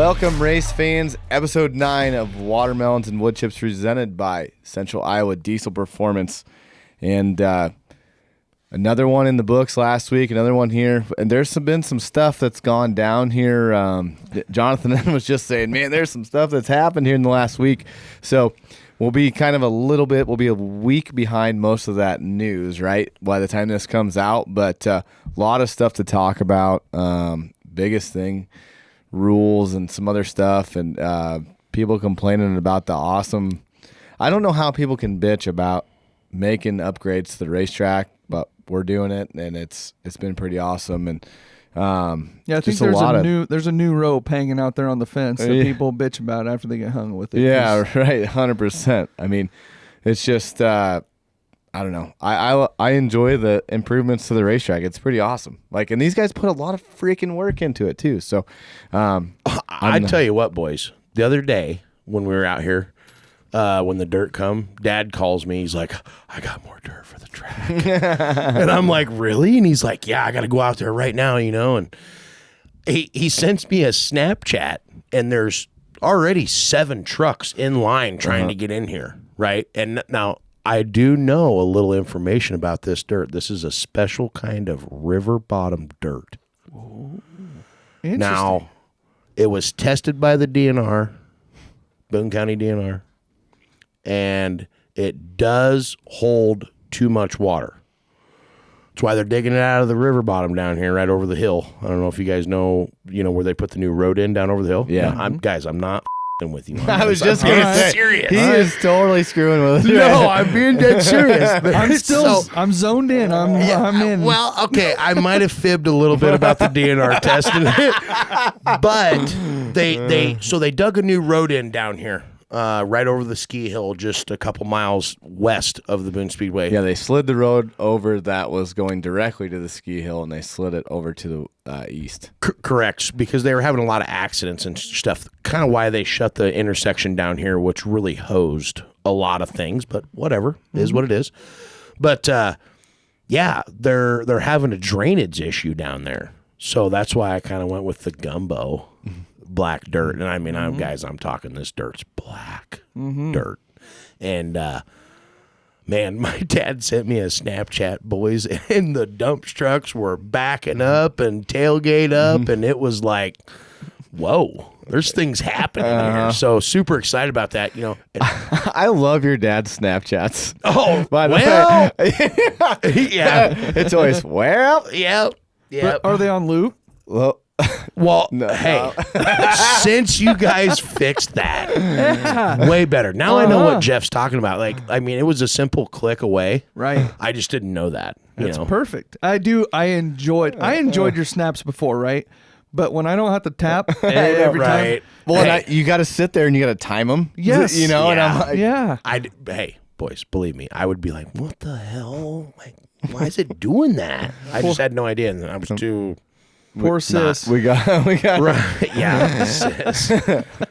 Welcome, race fans. Episode 9 of Watermelons and Woodchips, presented by Central Iowa Diesel Performance. And another one in the books last week, another one here. And there's been some stuff that's gone down here. Johnathon was just saying, man, there's some stuff that's happened here in the last week. So we'll be we'll be a week behind most of that news, right, by the time this comes out. But a lot of stuff to talk about. Biggest thing, rules and some other stuff, and people complaining about the awesome. I don't know how people can bitch about making upgrades to the racetrack, but we're doing it, and it's been pretty awesome. And I think there's a new rope hanging out there on the fence that people bitch about after they get hung with it. Yeah, right, 100%. I mean, it's just I don't know. I enjoy the improvements to the racetrack. It's pretty awesome. Like, and these guys put a lot of freaking work into it too. So, I tell you what, boys. The other day when we were out here, when the dirt come, Dad calls me. He's like, "I got more dirt for the track," and I'm like, "Really?" And he's like, "Yeah, I got to go out there right now, you know." And he sends me a Snapchat, and there's already 7 trucks in line trying to get in here, right? And now, I do know a little information about this dirt. This is a special kind of river bottom dirt. Ooh, now, it was tested by the DNR, Boone County DNR, and it does hold too much water. That's why they're digging it out of the river bottom down here, right over the hill. I don't know if you guys know, where they put the new road in down over the hill. Yeah, I'm not with you. I was just going to say, serious. He is totally screwing with it. No, I'm being dead serious. I'm zoned in. I'm in. Well, okay, I might have fibbed a little bit about the DNR testing it, but they dug a new road in down here, right over the ski hill, just a couple miles west of the Boone Speedway. Yeah, they slid the road over that was going directly to the ski hill, and they slid it over to the east. Correct, because they were having a lot of accidents and stuff. Kind of why they shut the intersection down here, which really hosed a lot of things. But whatever, is what it is. But yeah, they're having a drainage issue down there, so that's why I kind of went with the gumbo. Black dirt, and I mean, I'm talking this dirt's black dirt, and man, my dad sent me a Snapchat, boys, and the dump trucks were backing up and tailgate up, and it was like, whoa, there's things happening here. So super excited about that, And I love your dad's Snapchats. Oh, by the way. Yeah, it's always yeah. But are they on loop? Well, No. hey, since you guys fixed that, way better. Now I know what Jeff's talking about. Like, I mean, it was a simple click away. Right. I just didn't know that. It's perfect. I enjoyed your snaps before, right? But when I don't have to tap every time. Well, you got to sit there and you got to time them. Yes. And I'm like, Hey, boys, believe me, I would be like, what the hell? Like, why is it doing that? I just had no idea, and I was too... Poor sis. We got right. Yeah, sis.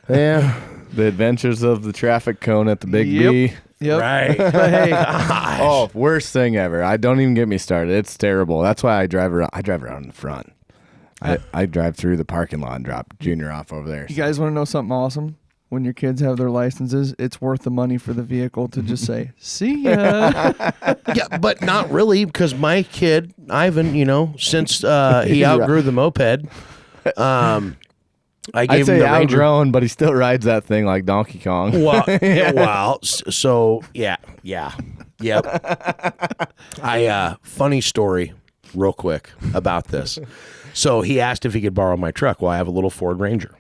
Yeah, the adventures of the traffic cone at the Big B. Yep. Right. But hey, oh, worst thing ever. I don't even get me started. It's terrible. That's why I drive around. I drive around in the front. I drive through the parking lot and drop Junior off over there. You guys want to know something awesome? When your kids have their licenses, it's worth the money for the vehicle to just say, "See ya." Yeah, but not really, because my kid Ivan, since he outgrew the moped, I gave him the Ranger. Outgrown, but he still rides that thing like Donkey Kong. Well, so yep. Funny story, real quick about this. So he asked if he could borrow my truck. Well, I have a little Ford Ranger.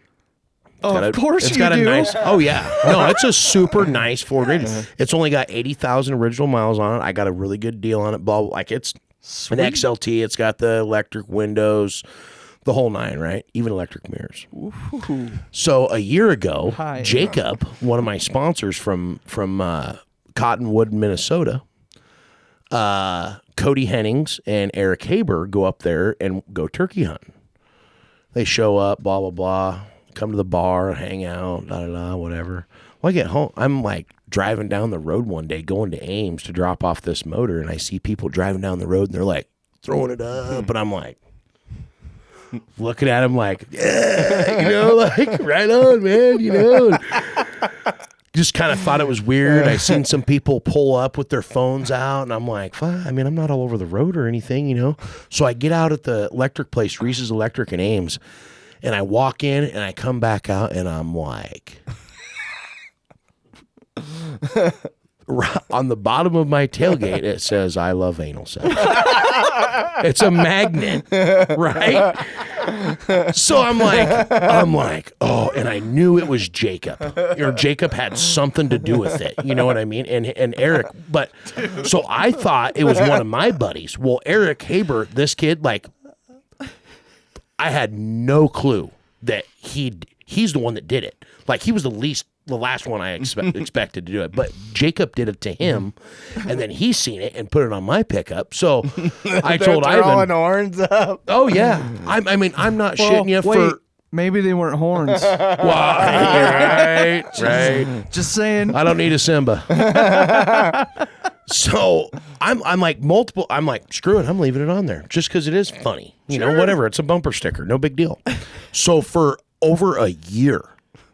Of course it's you got do. A nice, oh, yeah. No, it's a super nice Ford Ranger. It's only got 80,000 original miles on it. I got a really good deal on it. Like, it's Sweet. an XLT. It's got the electric windows, the whole 9, right? Even electric mirrors. Ooh. So a year ago, Jacob, one of my sponsors from Cottonwood, Minnesota, Cody Hennings and Eric Haber go up there and go turkey hunting. They show up, blah, blah, blah. Come to the bar, hang out, whatever. Well, I get home. I'm like driving down the road one day, going to Ames to drop off this motor, and I see people driving down the road, and they're like throwing it up, and I'm like, looking at him like, yeah, you know, like right on, man, you know. Just kind of thought it was weird. I seen some people pull up with their phones out, and I'm like, well, I mean, I'm not all over the road or anything, you know. So I get out at the electric place, Reese's Electric in Ames, and I walk in, and I come back out, and I'm like, on the bottom of my tailgate, it says, I love anal sex. It's a magnet, right? So I'm like, oh, and I knew it was Jacob. Or Jacob had something to do with it. You know what I mean? And Eric, but so I thought it was one of my buddies. Well, Eric Haber, this kid, like, I had no clue that he's the one that did it. Like, he was the last one I expected to do it, but Jacob did it to him, and then he seen it and put it on my pickup. So I told Ivan, throwing horns up. "Oh yeah, I mean, I'm not shitting you for." Maybe they weren't horns. Right. Just saying. I don't need a Simba. So I'm like multiple. I'm like, screw it. I'm leaving it on there just because it is funny. You know, whatever. It's a bumper sticker. No big deal. So for over a year,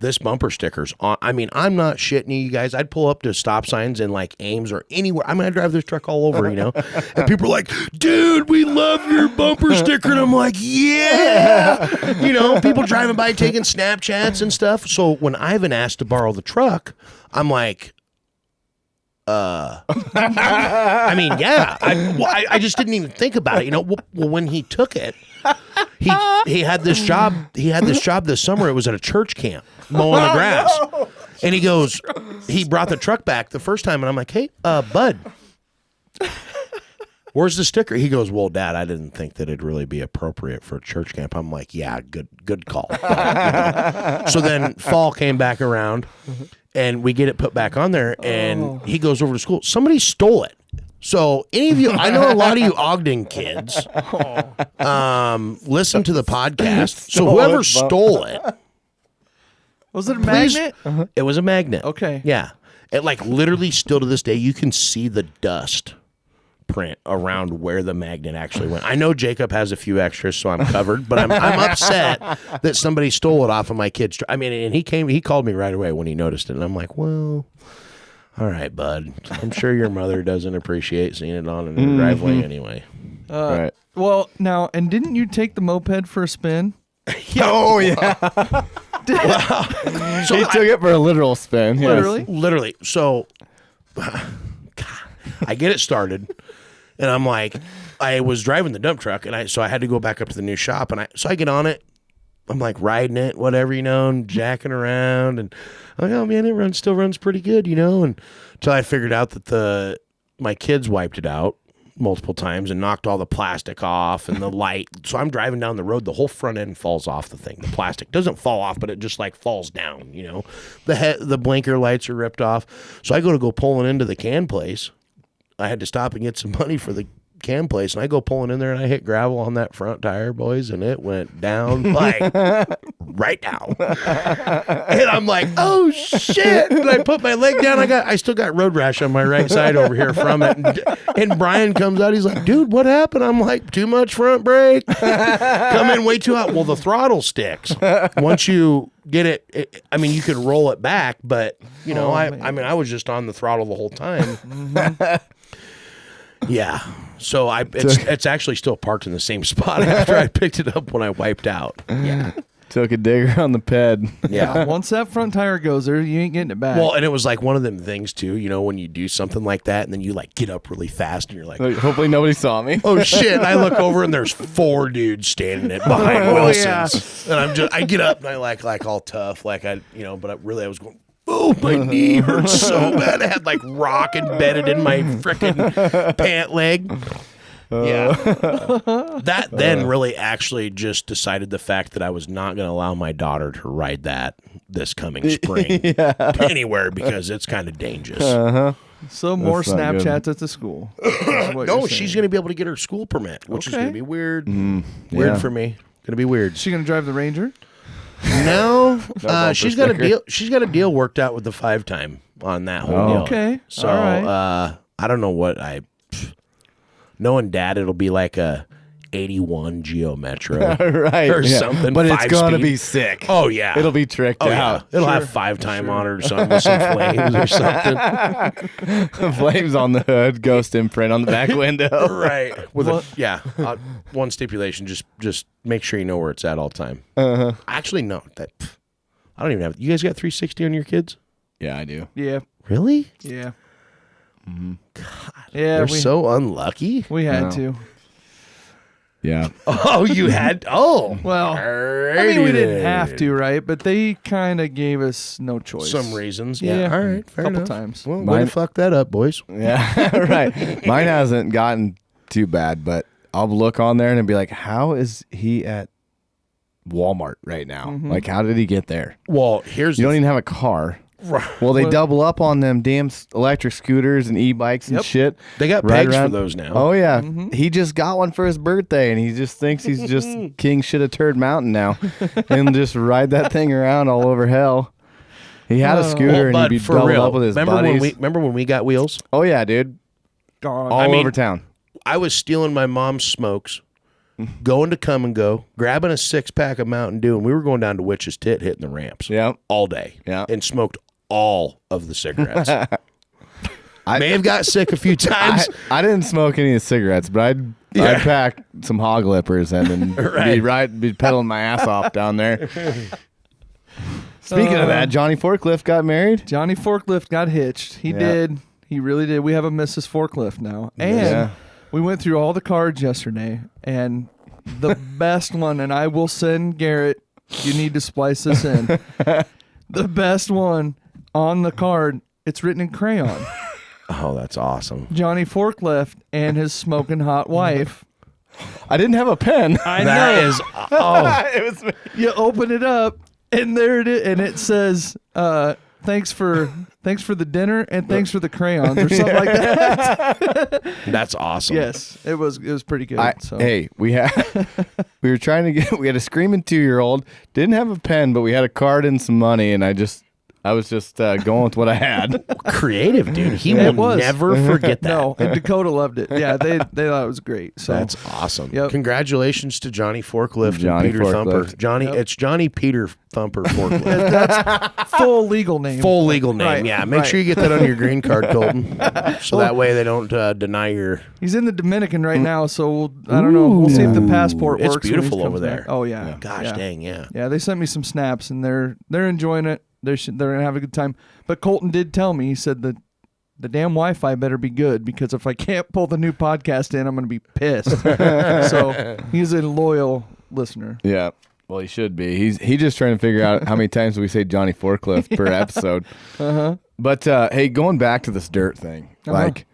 this bumper sticker's on. I mean, I'm not shitting you guys. I'd pull up to stop signs in like Ames or anywhere. I mean, I drive this truck all over, you know, and people are like, dude, we love your bumper sticker. And I'm like, yeah, you know, people driving by taking Snapchats and stuff. So when Ivan asked to borrow the truck, I'm like, I mean, yeah, I just didn't even think about it. You know, well, when he took it, he had this job. He had this job this summer. It was at a church camp mowing the grass. No. And he brought the truck back the first time, and I'm like, hey, bud, where's the sticker? He goes, well, Dad, I didn't think that it'd really be appropriate for a church camp. I'm like, yeah, good call. You know? So then fall came back around, and we get it put back on there, and he goes over to school. Somebody stole it. So any of you, I know a lot of you Ogden kids listen to the podcast. So whoever stole it. Was it a magnet? It was a magnet. Okay. Yeah. It like literally still to this day, you can see the dust print around where the magnet actually went. I know Jacob has a few extras, so I'm covered, but I'm upset that somebody stole it off of my kid's. I mean, and he called me right away when he noticed it, and I'm like, well, all right, bud. I'm sure your mother doesn't appreciate seeing it on in the driveway anyway. Right. Well, now, and didn't you take the moped for a spin? Oh yeah. So he took it for a literal spin. Yes. Literally. So I get it started, and I'm like, I was driving the dump truck, and so I had to go back up to the new shop, and so I get on it. I'm like riding it, whatever, you know, and jacking around, and I'm like, oh man, it still runs pretty good, you know, and until I figured out that my kids wiped it out multiple times and knocked all the plastic off and the light. So I'm driving down the road, the whole front end falls off the thing. The plastic doesn't fall off, but it just like falls down, you know. The blinker lights are ripped off. So I go pulling into the can place. I had to stop and get some money for the can place, and I go pulling in there, and I hit gravel on that front tire, boys, and it went down like right now. And I'm like, oh shit! And I put my leg down. I still got road rash on my right side over here from it. And Brian comes out. He's like, dude, what happened? I'm like, too much front brake. Come in way too hot. Well, the throttle sticks once you get it. I mean, you could roll it back, but you know, I was just on the throttle the whole time. Yeah. So it's actually still parked in the same spot after I picked it up when I wiped out. Yeah. Took a digger on the ped. Yeah. Once that front tire goes there, you ain't getting it back. Well, and it was like one of them things too, you know, when you do something like that and then you like get up really fast and you're like, hopefully nobody saw me. Oh shit. And I look over and there's 4 dudes standing behind Wilson's. Yeah. And I get up and I like all tough, like I was going, oh, my knee hurts so bad. I had like rock embedded in my frickin' pant leg. Yeah. That then really actually just decided the fact that I was not going to allow my daughter to ride that this coming spring anywhere because it's kind of dangerous. Uh-huh. So more Snapchats at the school. No, she's going to be able to get her school permit, which is going to be weird. Weird for me. Going to be weird. Is she going to drive the Ranger? No, she's got a deal. She's got a deal worked out with the 5-time on that whole deal. Okay, so all right. I don't know what knowing Dad, it'll be like a 81 Geo Metro right. or something. But it's going to 5-speed. be sick. Oh, yeah. It'll be tricked Oh, out. yeah. It'll have 5-time on it or something with some flames or something. Flames on the hood, ghost imprint on the back window. Right. With one stipulation, just make sure you know where it's at all time. Actually, no. I don't even have. You guys got 360 on your kids? Yeah, I do. Yeah. Really? Yeah. God, Yeah. they're so unlucky. We had No. to. Yeah. Oh, you had. Oh, Well, I mean, we didn't have to, right? But they kind of gave us no choice. Some reasons. Yeah. Yeah. All right. Fair Couple enough. times. Well, way Mine- to fuck that up, boys. Yeah, right. Mine hasn't gotten too bad, but I'll look on there and be like, how is he at Walmart right now? Like, how did he get there? Well, here's You don't even have a car. Well, they double up on them damn electric scooters and e-bikes and Yep. shit. They got Right pegs around- for those now. Oh, yeah. He just got one for his birthday, and he just thinks he's just king shit a turd mountain now. And just ride that thing around all over hell. He had a scooter, and he'd be doubled up with his buddies. Remember when we got wheels? Oh, yeah, dude. Gone. All over town. I was stealing my mom's smokes, going to Come and Go, grabbing a 6-pack of Mountain Dew, and we were going down to Witch's Tit, hitting the ramps. Yeah. All day. Yeah. And smoked all of the cigarettes. I may have got sick a few times. I didn't smoke any of the cigarettes, but I'd pack some hog lippers and be pedaling my ass off down there. Speaking of that, Johnny Forklift got married. Johnny Forklift got hitched. He Yeah. did. He really did. We have a Mrs. Forklift now. And Yeah. we went through all the cards yesterday, and the best one, and I will send Garrett, you need to splice this in. The best one on the card, it's written in crayon. Oh, that's awesome. Johnny Forklift and his smoking hot wife. I didn't have a pen. I That know. is, oh, It was You open it up, and there it is, and it says, thanks for the dinner and thanks for the crayons or something like that. that's awesome. Yes, it was pretty good. So. Hey, we had we were trying to we had a screaming 2-year-old, didn't have a pen, but we had a card and some money, and I was just going with what I had. Creative, dude. He It will was. never forget that. No, and Dakota loved it. Yeah, they thought it was great. So That's awesome. Yep. Congratulations to Johnny Forklift Johnny and Peter Forklift. Thumper. Johnny, Yep. it's Johnny Peter Thumper Forklift. that's full legal name. Full legal name. Right, Yeah, make right. sure you get that on your green card, Colton, so that way they don't deny your. He's in the Dominican right now, so I don't know. We'll see if the passport It's works. when he beautiful comes over there. back. Oh yeah. Gosh yeah. dang, yeah. Yeah, they sent me some snaps, and they're enjoying it. They're gonna have a good time. But Colton did tell me, he said that the damn Wi-Fi better be good, because if I can't pull the new podcast in, I'm gonna be pissed. So he's a loyal listener. Yeah. Well, he should be. He's just trying to figure out how many times we say Johnny Forklift per episode. But hey, going back to this dirt thing, like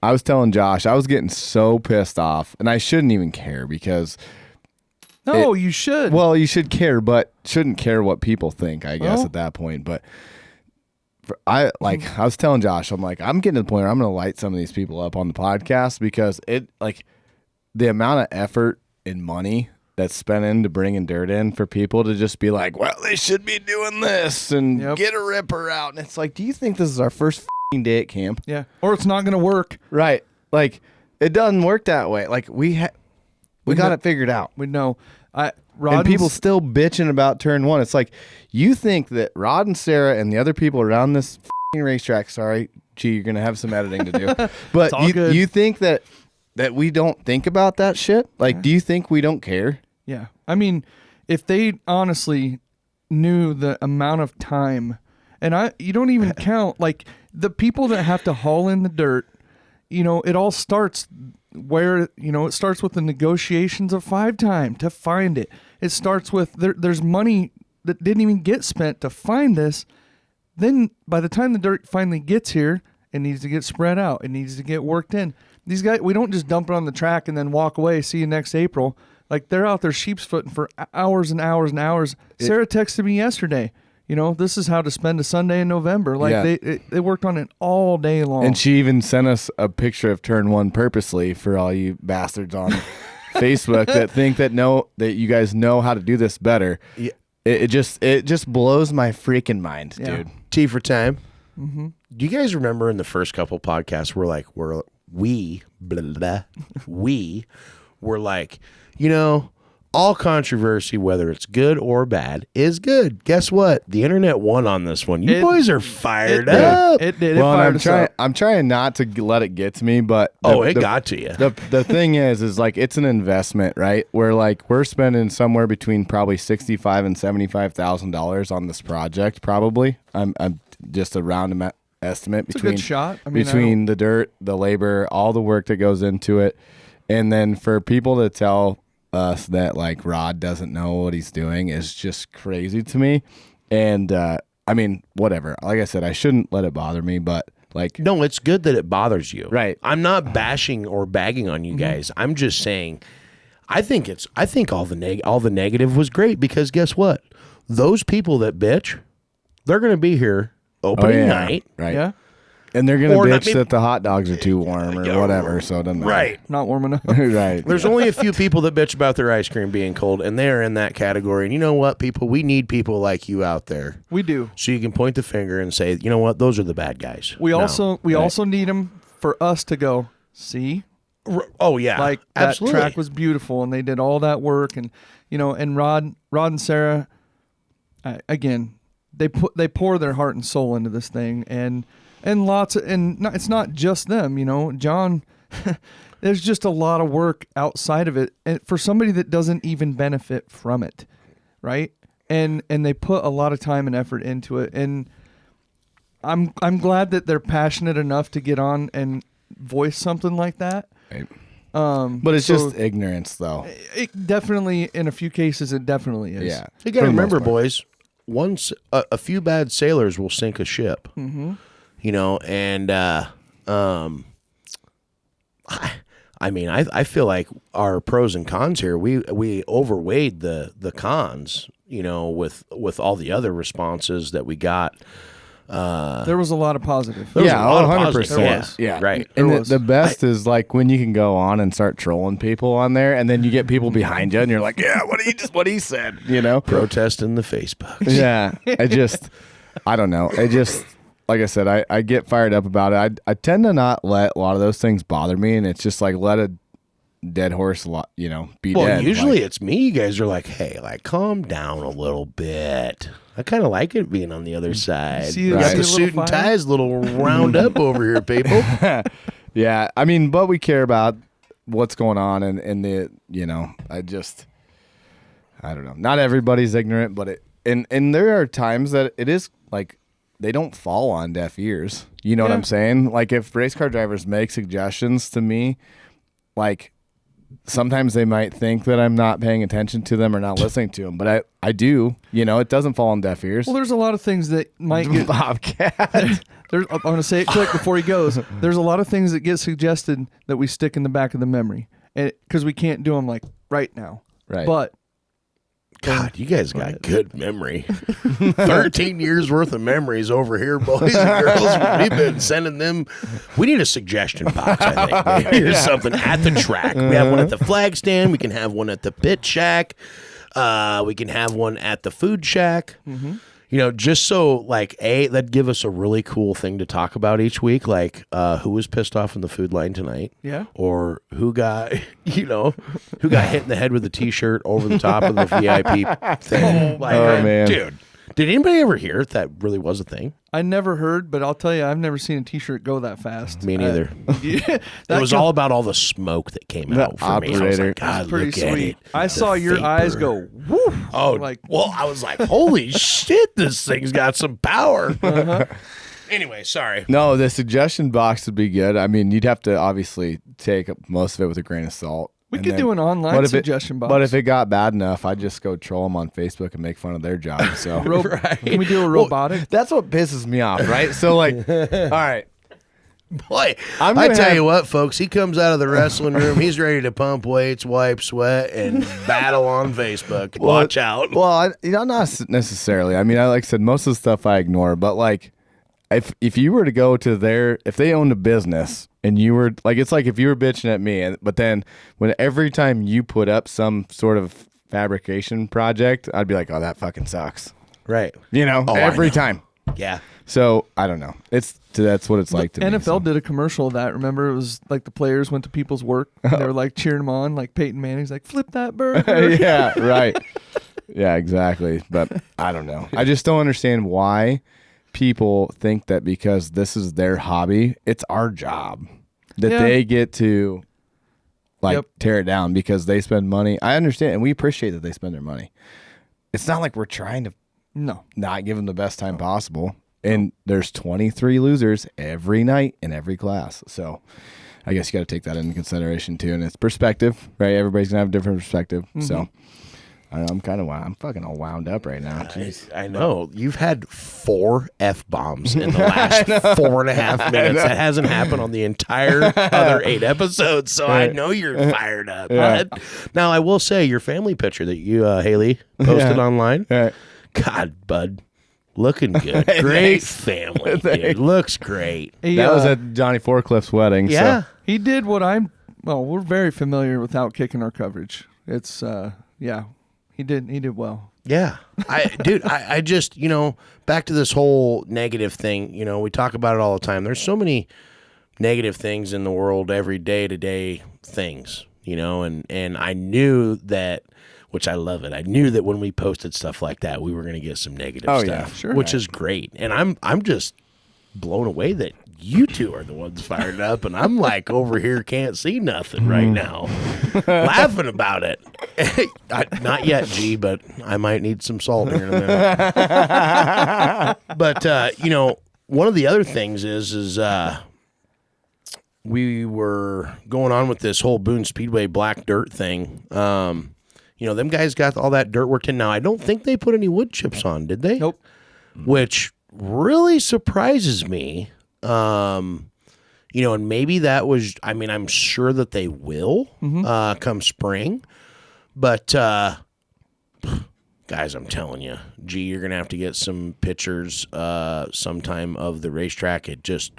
I was telling Josh, I was getting so pissed off, and I shouldn't even care because. No, you should. Well, you should care, but shouldn't care what people think, I guess, Well. at that point. But I was telling Josh, I'm like, I'm getting to the point where I'm going to light some of these people up on the podcast, because it, like, the amount of effort and money that's spent into bringing dirt in for people to just be like, well, they should be doing this and Yep. get a ripper out. And it's like, do you think this is our first f***ing day at camp? Yeah, or it's not gonna work. Right. Like, it doesn't work that way. Like, we got it figured out. We know. And people still bitching about turn one. It's like, you think that Rod and Sarah and the other people around this f***ing racetrack, sorry, you're going to have some editing to do. But all good. you think that we don't think about that shit? Like, do you think we don't care? Yeah. I mean, if they honestly knew the amount of time, and you don't even count, like, the people that have to haul in the dirt, it all starts where, it starts with the negotiations of 5-time to find it. It starts with, there's money that didn't even get spent to find this. Then by the time the dirt finally gets here, it needs to get spread out. It needs to get worked in. These guys, we don't just dump it on the track and then walk away. See you next April. Like, they're out there sheepsfooting for hours and hours and hours. Sarah texted me yesterday. This is how to spend a Sunday in November. Like, Yeah. they worked on it all day long. And she even sent us a picture of turn one purposely for all you bastards on Facebook that think that you guys know how to do this better. Yeah. It just blows my freaking mind, Yeah. dude. T for time. Mm-hmm. Do you guys remember in the first couple podcasts we we're like, all controversy, whether it's good or bad, is good. Guess what? The internet won on this one. You boys are fired up. It did. Well, It fired us up. I'm trying not to let it get to me, but It got to you. The thing is like it's an investment, right? We're spending somewhere between probably $65,000 and $75,000 on this project. Probably, I'm just a round estimate It's a between good shot. I mean, between the dirt, the labor, all the work that goes into it, and then for people to tell us that like Rod doesn't know what he's doing is just crazy to me. And I mean, whatever. Like I said, I shouldn't let it bother me, but like, no, it's good that it bothers you. Right. I'm not bashing or bagging on you guys. I'm just saying, I think all the negative was great because guess what? Those people that bitch, they're going to be here opening night. Right. Yeah. And they're gonna Or not- bitch that the hot dogs are too warm or whatever, so it doesn't matter. Right. Not warm enough. Right. There's only a few people that bitch about their ice cream being cold, and they're in that category. And you know what, people? We need people like you out there. We do. So you can point the finger and say, you know what? Those are the bad guys. We No. also need them for us to go, see? Oh, yeah. Like absolutely. that track was beautiful and they did all that work and and Rod and Sarah again, they pour their heart and soul into this thing and it's not just them, John. There's just a lot of work outside of it, and for somebody that doesn't even benefit from it, right? And they put a lot of time and effort into it, and I'm glad that they're passionate enough to get on and voice something like that. Right. But it's just ignorance, though. It definitely, in a few cases, it definitely is. Yeah. You got to For the most remember, part. boys, a few bad sailors will sink a ship. Mm-hmm. And I mean, I feel like our pros and cons here, we overweighed the cons, with all the other responses that we got. There was a lot of positive. There was Yeah, a lot of 100%. positive. Yeah. Right. And There was. the best is like when you can go on and start trolling people on there, and then you get people behind you, and you're like, yeah, what he said, Protest in the Facebook. Yeah. I don't know. Like I said, I get fired up about it. I tend to not let a lot of those things bother me, and it's just like let a dead horse, be Well, dead. usually Like, it's me. You guys are like, hey, calm down a little bit. I kind of like it being on the other side. See- Got see a the little suit and fire? ties little round up over here, people. yeah. I mean, but we care about what's going on, and the I don't know. Not everybody's ignorant, but and there are times that it is like they don't fall on deaf ears. You know what Yeah. I'm saying? Like if race car drivers make suggestions to me, like sometimes they might think that I'm not paying attention to them or not listening to them, but I do. It doesn't fall on deaf ears. Well, there's a lot of things that might get. Bobcat. I'm going to say it quick before he goes. There's a lot of things that get suggested that we stick in the back of the memory, because we can't do them right now. Right. But God, you guys got good memory. 13 years worth of memories over here, boys and girls. We've been sending them. We need a suggestion box, I think. Maybe, or something at the track. We have one at the flag stand. We can have one at the pit shack. We can have one at the food shack. Mm-hmm. Just so that'd give us a really cool thing to talk about each week. Who was pissed off in the food line tonight? Yeah. Or who got, who got hit in the head with a T-shirt over the top of the VIP thing? Oh, man. Dude, did anybody ever hear if that really was a thing? I never heard, but I'll tell you, I've never seen a T-shirt go that fast. Me neither. Yeah, It was all about all the smoke that came out for me. I was operator. like, God, pretty look at sweet. it. I The saw your eyes vapor. go woo. Oh, I was like, holy shit, this thing's got some power. Anyway, sorry. No, the suggestion box would be good. I mean, you'd have to obviously take most of it with a grain of salt. We And could then- do an online but if suggestion box. But if it got bad enough, I'd just go troll them on Facebook and make fun of their job. So Can we do a robotic? that's what pisses me off, right? So all right, Boy, I'm I gonna tell have- you what, folks, he comes out of the wrestling room. He's ready to pump weights, wipe sweat, and battle on Facebook. Watch out. Well, not necessarily. I mean, like I said, most of the stuff I ignore. But if you were to go to if they owned a business and you were it's like if you were bitching at me, but then every time you put up some sort of fabrication project, I'd be like, oh, that fucking sucks. Right. I know. every time. Yeah. So I don't know. That's what it's like to me. NFL did a commercial of that. Remember, it was like the players went to people's work. And they were like cheering them on, like Peyton Manning's like, flip that burger. Yeah, right. Yeah, exactly. But I don't know. I just don't understand why people think that because this is their hobby, it's our job that they get to tear it down because they spend money. I understand, and we appreciate that they spend their money. It's not like we're trying to not give them the best time possible. And there's 23 losers every night in every class. So I guess you got to take that into consideration too. And it's perspective, right? Everybody's going to have a different perspective. Mm-hmm. So I don't know, I'm fucking all wound up right now. Jeez. I know. You've had 4 F-bombs in the last 4.5 minutes. That hasn't happened on the entire other 8 episodes. So I know you're fired up. Yeah. Now, I will say your family picture that you, Haley, posted online. Right. God, bud. Looking good. Great family, dude. Looks great. That was at Johnny Forklift's wedding. Yeah. So. He did what we're very familiar with Outkicking our coverage. It's, he did well. Yeah. I just, back to this whole negative thing, we talk about it all the time. There's so many negative things in the world every day-to-day things, and I knew that, which I love it. I knew that when we posted stuff like that, we were going to get some negative stuff, yeah, sure. Which is great. And I'm just blown away that you two are the ones fired up, and I'm like over here can't see nothing right now, laughing about it. Not yet, G, but I might need some salt here in a minute. But one of the other things is we were going on with this whole Boone Speedway black dirt thing. Them guys got all that dirt worked in. Now, I don't think they put any wood chips on, did they? Nope. Which really surprises me. And maybe that was, I'm sure that they will come spring. But, guys, I'm telling you, you're going to have to get some pictures sometime of the racetrack. It just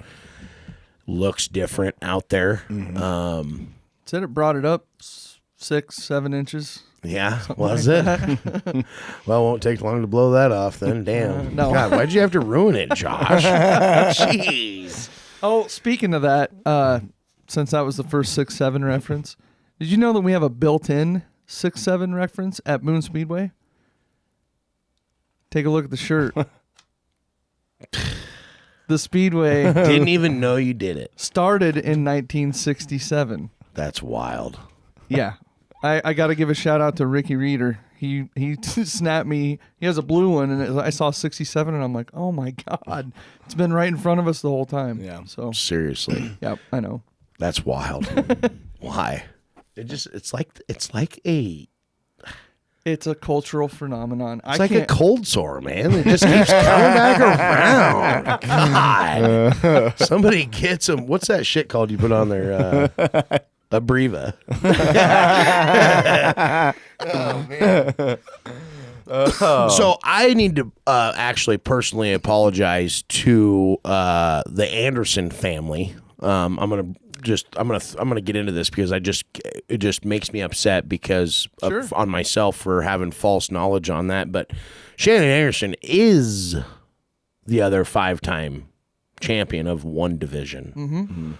looks different out there. Mm-hmm. Said it brought it up 6-7 inches. Yeah, was it? Well, it won't take long to blow that off then. Damn. No. God, why'd you have to ruin it, Josh? Jeez. Oh, speaking of that, since that was the first 6-7 reference, did you know that we have a built-in 6-7 reference at Boone Speedway? Take a look at the shirt. The Speedway Didn't even know you did it. started in 1967. That's wild. Yeah. I got to give a shout out to Ricky Reeder. He snapped me. He has a blue one, and I saw 67, and I'm like, oh my God, it's been right in front of us the whole time. Yeah. So Seriously. yep, I know. That's wild. Why? It's like it's a cultural phenomenon. It's like a cold sore, man. It just keeps coming back around. God. Somebody get some. What's that shit called you put on there? Abreva. Oh, man. So I need to actually personally apologize to the Anderson family. I'm gonna get into this because it just makes me upset because on myself for having false knowledge on that. But Shannon Anderson is the other 5-time champion of one division. Mm-hmm.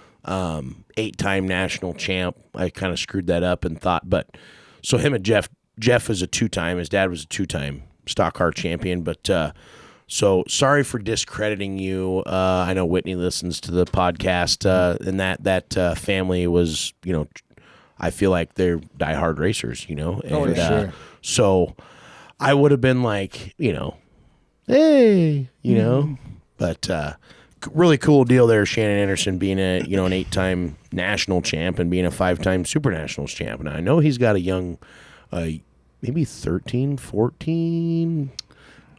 8-time national champ. I kind of screwed that up and thought, but so him and Jeff is a 2-time. His dad was a 2-time stock car champion. But so sorry for discrediting you. I know Whitney listens to the podcast, and that family was, I feel like they're diehard racers, And, sure. So I would have been like, hey, but. Really cool deal there, Shannon Anderson being an 8-time national champ and being a 5-time Super Nationals champ. Now, I know he's got a young, maybe 13, 14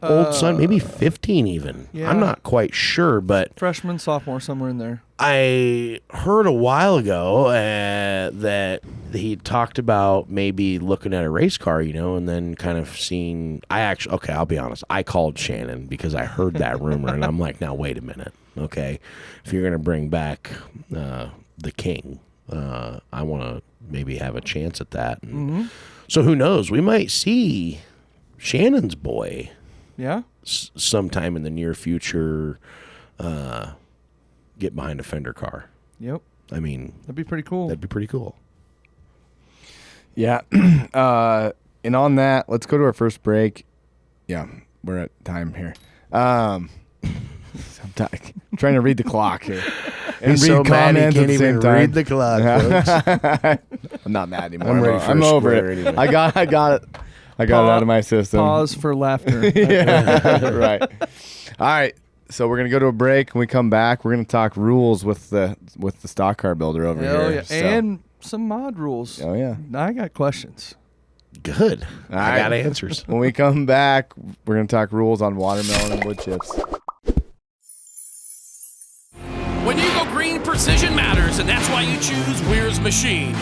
old son, maybe 15 even. Yeah. I'm not quite sure, but Freshman, sophomore, somewhere in there. I heard a while ago that he talked about maybe looking at a race car, and then kind of seeing. I'll be honest. I called Shannon because I heard that rumor, and I'm like, now wait a minute, okay, if you're gonna bring back the King, I want to maybe have a chance at that. And so who knows? We might see Shannon's boy Yeah. sometime in the near future, get behind a fender car. Yep. I mean, That'd be pretty cool. that'd be pretty cool. Yeah. And on that, let's go to our first break. Yeah, we're at time here. I'm trying to read the clock here. And He's so mad he comments can't at the same even time. read the clock, folks. I'm not mad anymore. I'm ready for I'm a over square it. anyway. I got it. I got it out of my system. Pause for laughter. Yeah, right. All right. So we're gonna go to a break. When we come back, we're gonna talk rules with the stock car builder over Hell here. yeah. So- And some mod rules. oh yeah. I got questions. Good. All I got right. answers. When we come back, we're gonna talk rules on watermelon and wood chips. When you go green, precision matters, and that's why you choose Weir's Machine.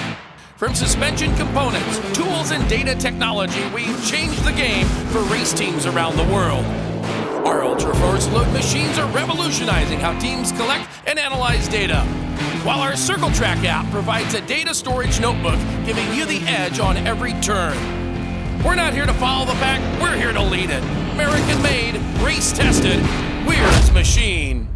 From suspension components, tools, and data technology, we've changed the game for race teams around the world. Our ultra-force load machines are revolutionizing how teams collect and analyze data, while our Circle Track app provides a data storage notebook, giving you the edge on every turn. We're not here to follow the pack, we're here to lead it. American-made, race-tested, Weir's Machine.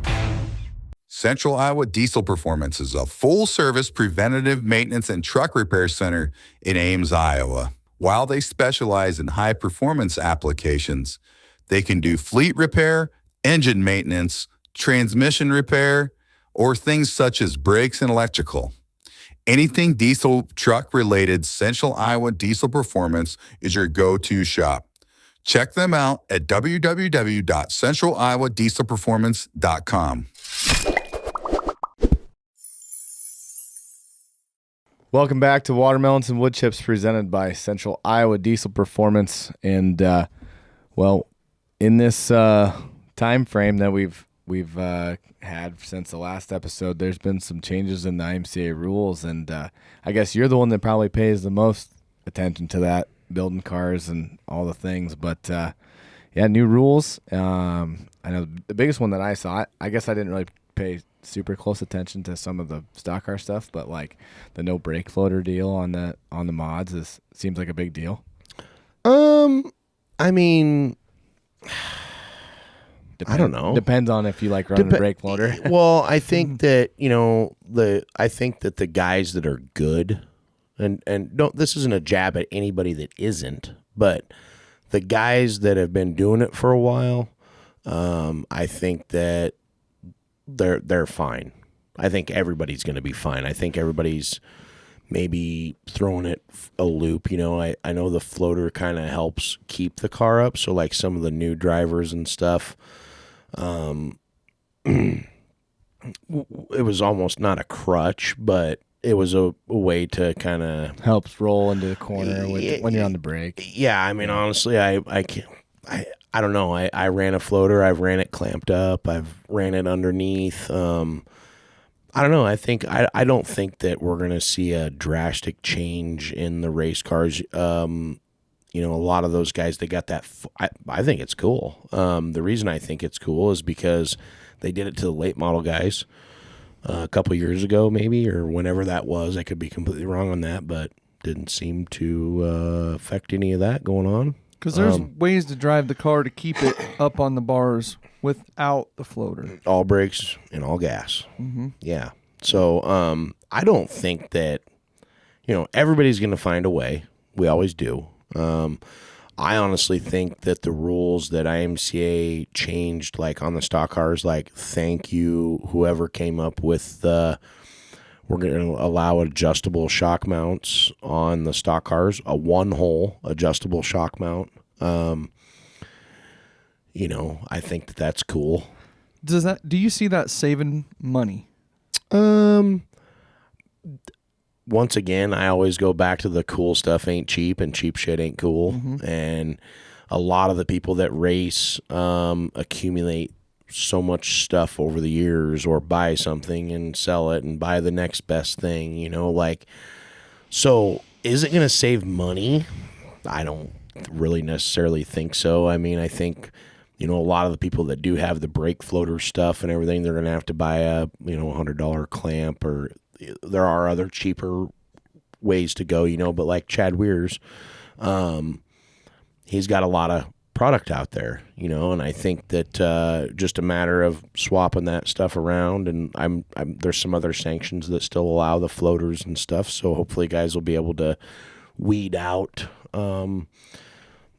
Central Iowa Diesel Performance is a full-service preventative maintenance and truck repair center in Ames, Iowa. While they specialize in high-performance applications, they can do fleet repair, engine maintenance, transmission repair, or things such as brakes and electrical. Anything diesel truck related, Central Iowa Diesel Performance is your go-to shop. Check them out at www.centraliowadieselperformance.com. Welcome back to Watermelons and Wood Chips, presented by Central Iowa Diesel Performance. And well, in this time frame that we've had since the last episode, there's been some changes in the IMCA rules, and I guess you're the one that probably pays the most attention to that, building cars and all the things. But yeah, new rules. I know the biggest one that I saw, I guess I didn't really pay super close attention to some of the stock car stuff, but like the no brake floater deal on the mods seems like a big deal. I mean, I don't know. Depends on if you like running a brake floater. Well, I think that, I think that the guys that are good, and don't, this isn't a jab at anybody that isn't, but the guys that have been doing it for a while, I think that they're fine. I think everybody's going to be fine. I think everybody's maybe throwing it a loop. I know the floater kind of helps keep the car up. So like some of the new drivers and stuff, it was almost not a crutch, but it was a way to kind of helps roll into the corner when you're on the brake. Yeah, I mean, honestly, I don't know. I ran a floater. I've ran it clamped up. I've ran it underneath. I don't know. I don't think that we're going to see a drastic change in the race cars. A lot of those guys, they got that. I think it's cool. The reason I think it's cool is because they did it to the late model guys a couple years ago, maybe, or whenever that was. I could be completely wrong on that, but didn't seem to affect any of that going on. Because there's ways to drive the car to keep it up on the bars without the floater. All brakes and all gas. Mm-hmm. Yeah. So I don't think that, everybody's going to find a way. We always do. I honestly think that the rules that IMCA changed, like on the stock cars, like thank you, whoever came up with we're going to allow adjustable shock mounts on the stock cars, a one-hole adjustable shock mount. I think that that's cool. Do you see that saving money? Once again, I always go back to the cool stuff ain't cheap and cheap shit ain't cool. Mm-hmm. And a lot of the people that race accumulate so much stuff over the years, or buy something and sell it and buy the next best thing, so is it going to save money? I don't really necessarily think so. I mean, I think, a lot of the people that do have the brake floater stuff and everything, they're going to have to buy a, $100 clamp, or there are other cheaper ways to go, but like Chad Weir's, he's got a lot of product out there, and I think that just a matter of swapping that stuff around, and I'm there's some other sanctions that still allow the floaters and stuff, so hopefully guys will be able to weed out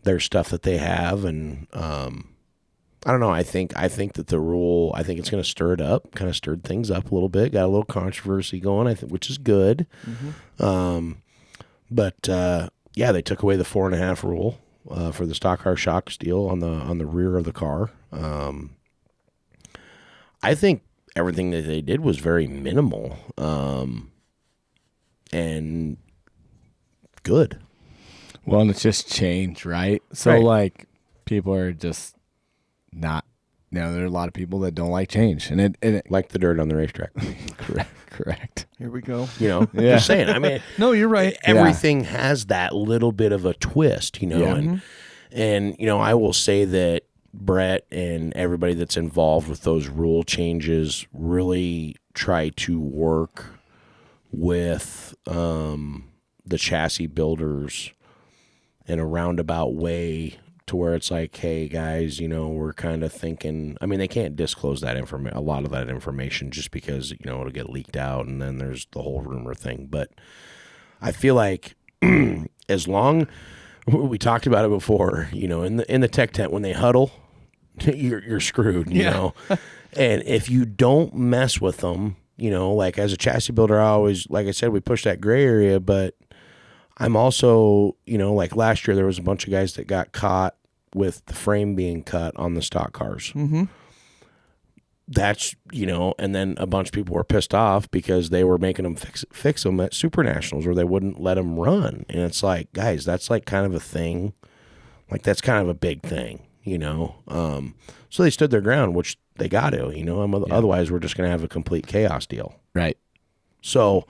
their stuff that they have, and I don't know. I think that the rule, I think it's going to stir it up, kind of stirred things up a little bit, got a little controversy going, I think, which is good. But they took away the 4.5 rule for the stock car shock steel on the rear of the car. I think everything that they did was very minimal and good. Well, and it's just change, right? So, like, people are just not, there are a lot of people that don't like change. And it like the dirt on the racetrack. Correct. Here we go. Just saying. I mean, no, you're right. Everything has that little bit of a twist, and I will say that Brett and everybody that's involved with those rule changes really try to work with the chassis builders in a roundabout way to where it's like, hey guys, we're kind of thinking, I mean, they can't disclose that a lot of that information just because, it'll get leaked out and then there's the whole rumor thing. But I feel like as long, we talked about it before, in the tech tent, when they huddle, you're screwed, you know? And if you don't mess with them, like as a chassis builder, I always, like I said, we push that gray area, but I'm also, like last year, there was a bunch of guys that got caught with the frame being cut on the stock cars. Mm-hmm. That's, and then a bunch of people were pissed off because they were making them fix them at Super Nationals where they wouldn't let them run. And it's like, guys, that's like kind of a thing. Like that's kind of a big thing, So they stood their ground, which they got to, otherwise we're just going to have a complete chaos deal. Right. So,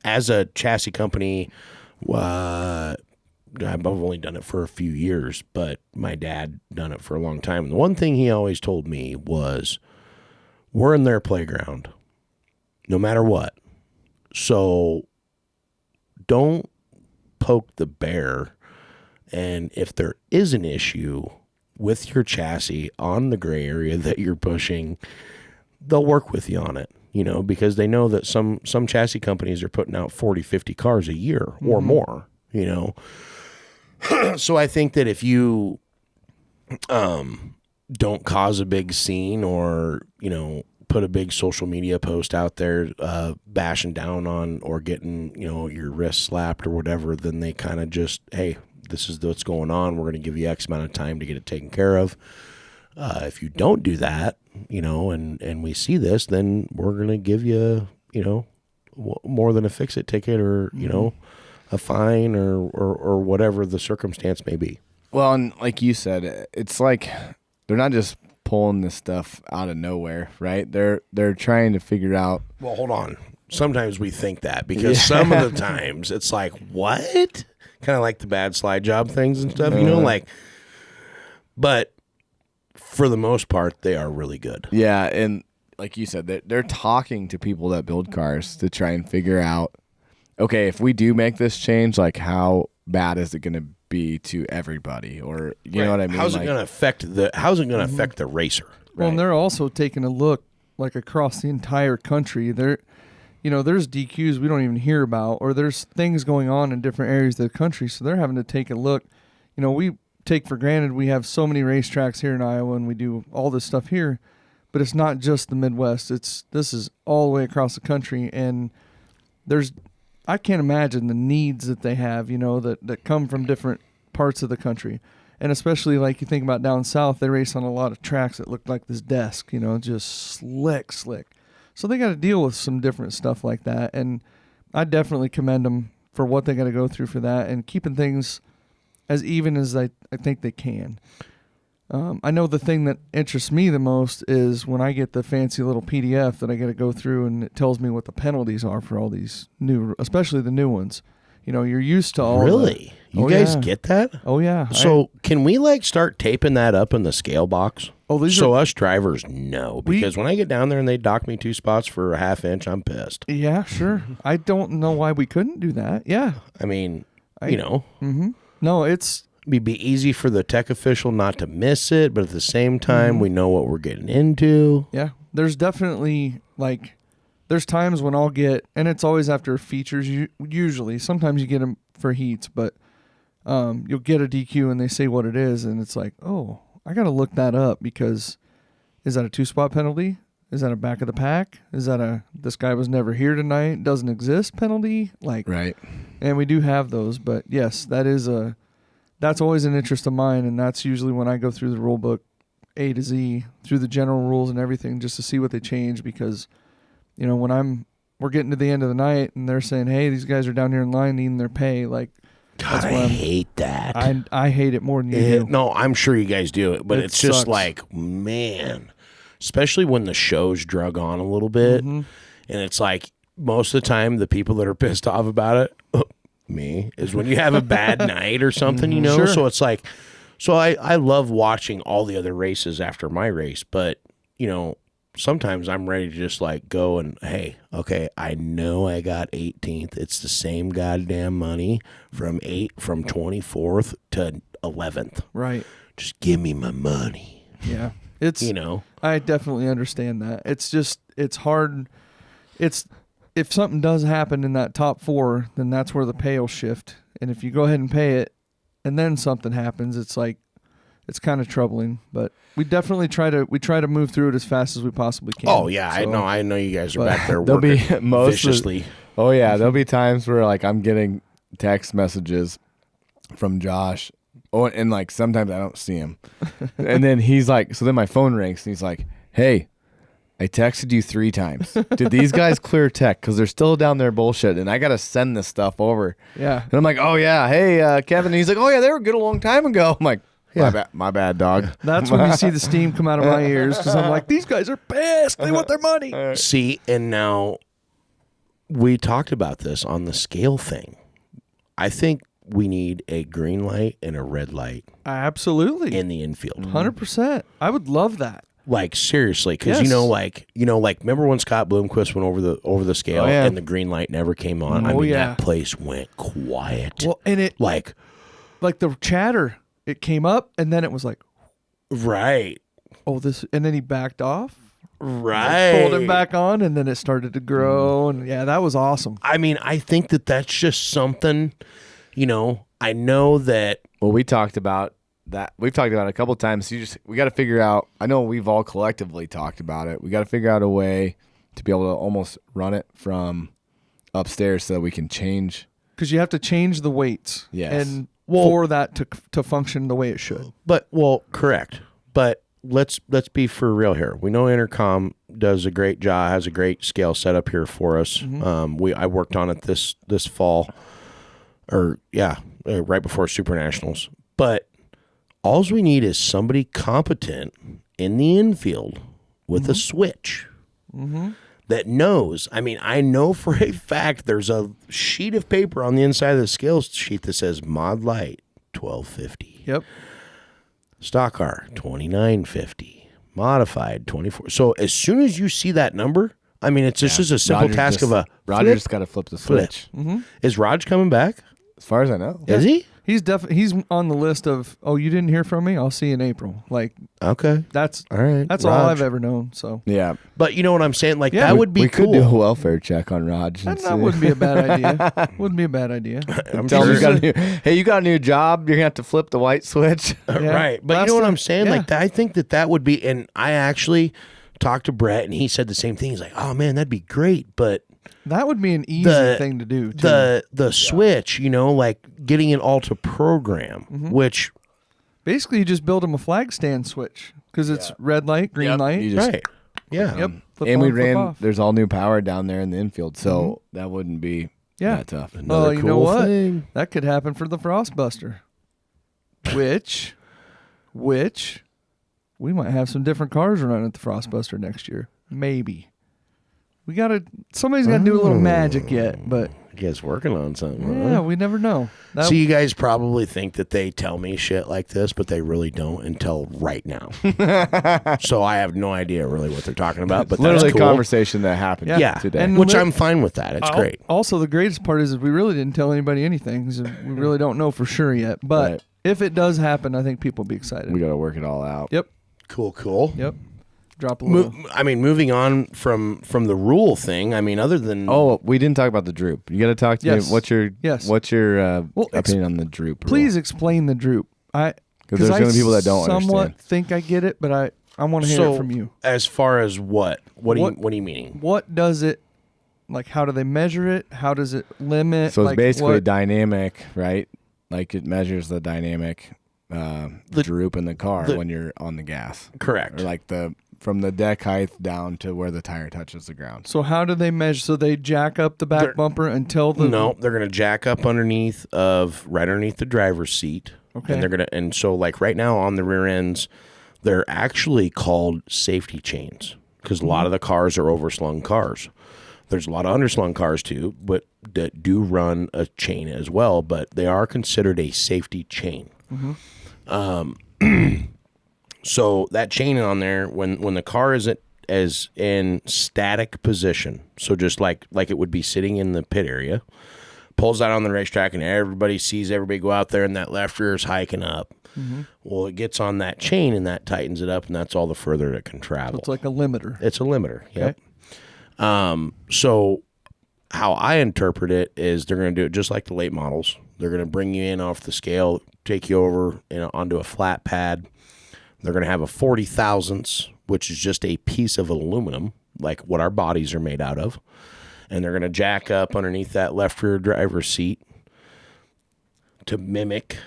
as a chassis company, I've only done it for a few years, but my dad done it for a long time. And the one thing he always told me was, we're in their playground, no matter what. So don't poke the bear. And if there is an issue with your chassis on the gray area that you're pushing, they'll work with you on it. Because they know that some chassis companies are putting out 40, 50 cars a year or more, So I think that if you don't cause a big scene or, put a big social media post out there bashing down on or getting, your wrist slapped or whatever, then they kind of just, hey, this is what's going on. We're going to give you X amount of time to get it taken care of. If you don't do that, and we see this, then we're going to give you, more than a fix-it ticket or, a fine or whatever the circumstance may be. Well, and like you said, it's like they're not just pulling this stuff out of nowhere, right? They're trying to figure out. Well, hold on. Sometimes we think that because some of the times it's like, what? Kind of like the bad slide job things and stuff, but for the most part, they are really good. Yeah, and like you said, they're talking to people that build cars to try and figure out, okay, if we do make this change, like how bad is it going to be to everybody, or you know what I mean? How's it going to affect the racer? Well, and they're also taking a look like across the entire country. There's DQs we don't even hear about, or there's things going on in different areas of the country. So they're having to take a look. We take for granted we have so many racetracks here in Iowa and we do all this stuff here, but it's not just the Midwest. This is all the way across the country, and I can't imagine the needs that they have, that come from different parts of the country. And especially like you think about down south, they race on a lot of tracks that look like this desk, just slick. So they got to deal with some different stuff like that. And I definitely commend them for what they got to go through for that and keeping things as even as I think they can. I know the thing that interests me the most is when I get the fancy little PDF that I got to go through and it tells me what the penalties are for all these especially the new ones. You're used to all. Really? You guys get that? Oh, yeah. So can we start taping that up in the scale box? Oh, so us drivers know, because when I get down there and they dock me 2 spots for a half inch, I'm pissed. Yeah, sure. I don't know why we couldn't do that. Yeah. I mean, Mm-hmm. No, it's It'd be easy for the tech official not to miss it, but at the same time, we know what we're getting into. Yeah, there's definitely there's times when I'll get, and it's always after features. Usually, sometimes you get them for heats, but you'll get a DQ and they say what it is, and it's like, oh, I got to look that up because is that a 2-spot penalty? Is that a back of the pack? Is that this guy was never here tonight, doesn't exist penalty? Right. And we do have those, but yes, that's always an interest of mine, and that's usually when I go through the rule book A to Z, through the general rules and everything, just to see what they change, because, when we're getting to the end of the night and they're saying, hey, these guys are down here in line needing their pay, God, I hate that. I hate it more than you do. No, I'm sure you guys do it, but it's just sucks. like, man, especially when the show's drug on a little bit, and it's like most of the time the people that are pissed off about it, me, is when you have a bad night or something, Sure. So it's like, I love watching all the other races after my race, but sometimes I'm ready to just like go and, hey, okay, I know I got 18th. It's the same goddamn money from 24th to 11th. Right. Just give me my money. Yeah. It's, I definitely understand that. It's just, it's hard. If something does happen in that top 4, then that's where the pay will shift. And if you go ahead and pay it and then something happens, it's like, it's kind of troubling, but we definitely try to move through it as fast as we possibly can. Oh yeah, So, I know you guys are back there There'll be working viciously. Oh yeah, there'll be times where like I'm getting text messages from Josh. Oh, and like sometimes I don't see him. And then he's like, so then my phone rings and he's like, hey, I texted you 3 times. Did these guys clear tech? Because they're still down there bullshit, and I got to send this stuff over. Yeah. And I'm like, oh yeah, hey, Kevin. And he's like, oh yeah, they were good a long time ago. I'm like, my bad, dog. That's when you see the steam come out of my ears, because I'm like, these guys are pissed. They want their money. See, and now we talked about this on the scale thing. I think we need a green light and a red light Absolutely. in the infield. 100%. I would love that. Like seriously, because Yes. remember when Scott Bloomquist went over the scale and the green light never came on? I mean, that place went quiet. Well, and it like the chatter, it came up and then it was like, right, oh, this, and then he backed off. right, Pulled him back on, and then it started to grow, and yeah, that was awesome. I mean, I think that's just something. I know that. Well, we talked about that. We've talked about it a couple of times. We got to figure out. I know we've all collectively talked about it. We got to figure out a way to be able to almost run it from upstairs so that we can change. Because you have to change the weights, Yes. and for that to function the way it should. But correct. But let's be for real here. We know Intercom does a great job, has a great scale set up here for us. I worked on it this fall, right before Super Nationals. But all we need is somebody competent in the infield with a switch that knows. I mean, I know for a fact there's a sheet of paper on the inside of the scales sheet that says Mod Light 1250. Yep. Stock car 2950. Modified 24. So as soon as you see that number, I mean, it's just a simple task of a Roger flip, just got to flip the flip. switch. Is Raj coming back? As far as I know. Is he? He's on the list of, oh, you didn't hear from me? I'll see you in April. Like, Okay. that's All right. all Raj. I've ever known. So Yeah. But you know what I'm saying? Like, Yeah, that would be we cool. could do a welfare check on Raj. And that wouldn't be a bad idea. Wouldn't be a bad idea. I'm Tell him sure. you got a new job. You're gonna have to flip the white switch. Yeah. Right. But Last you know what time- I'm saying? yeah. Like, I think that would be, and I actually talked to Brett, and he said the same thing. He's like, oh, man, that'd be great. But That would be an easy thing to do, too. the switch, like getting it all to program, which, Basically, you just build them a flag stand switch, because it's red light, green light. You just- right. Yeah. Yep. Flip And on, we flip ran. off. There's all new power down there in the infield, so that wouldn't be Yeah. that tough. Another Oh, you know cool what? thing. That could happen for the Frostbuster. Which we might have some different cars running at the Frostbuster next year. Maybe. Somebody's got to do a little magic yet, but You guys working on something, yeah, huh? we never know. That- So you guys probably think that they tell me shit like this, but they really don't until right now. So I have no idea really what they're talking about, but Literally that's cool. a conversation that happened Yeah. today. And Which lit- I'm fine with that. It's great. Also, the greatest part is we really didn't tell anybody anything, 'cause we really don't know for sure yet. But Right. if it does happen, I think people will be excited. We got to work it all out. Yep. Cool. Yep. Drop a little. Moving on from the rule thing. I mean, other than we didn't talk about the Droop. You got to talk to me. What's your opinion on the Droop? Please explain the Droop. Because there's going to be people that don't somewhat understand. think I get it, but I want to hear it from you. As far as what are you meaning? What does it like? How do they measure it? How does it limit? So it's basically dynamic, right? Like it measures the dynamic droop in the car when you're on the gas. Correct. Or like from the deck height down to where the tire touches the ground. So how do they measure? So they jack up the back bumper until the... No, they're going to jack up right underneath the driver's seat. Okay. And so like right now on the rear ends, they're actually called safety chains because a lot of the cars are overslung cars. There's a lot of underslung cars too, but that do run a chain as well, but they are considered a safety chain. So that chain on there, when the car isn't as in static position, so just like it would be sitting in the pit area, pulls out on the racetrack and everybody sees everybody go out there and that left rear is hiking up. Well, it gets on that chain and that tightens it up, and that's all the further it can travel. So it's like a limiter. It's a limiter. Yep. So how I interpret it is they're going to do it just like the late models. They're going to bring you in off the scale, take you over onto a flat pad. They're going to have a 40 thousandths, which is just a piece of aluminum, like what our bodies are made out of. And they're going to jack up underneath that left rear driver's seat to mimic,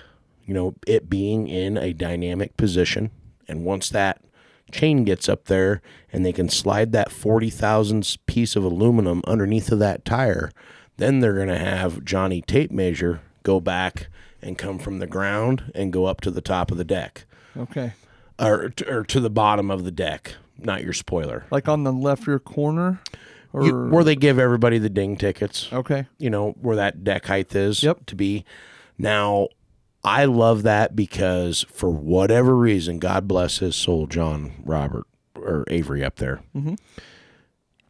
it being in a dynamic position. And once that chain gets up there and they can slide that 40 thousandths piece of aluminum underneath of that tire, then they're going to have Johnny tape measure go back and come from the ground and go up to the top of the deck. Okay. Or to the bottom of the deck, not your spoiler. Like on the left rear corner? Or... where they give everybody the ding tickets. Okay. Where that deck height is to be. Now, I love that because for whatever reason, God bless his soul, John Robert, or Avery up there,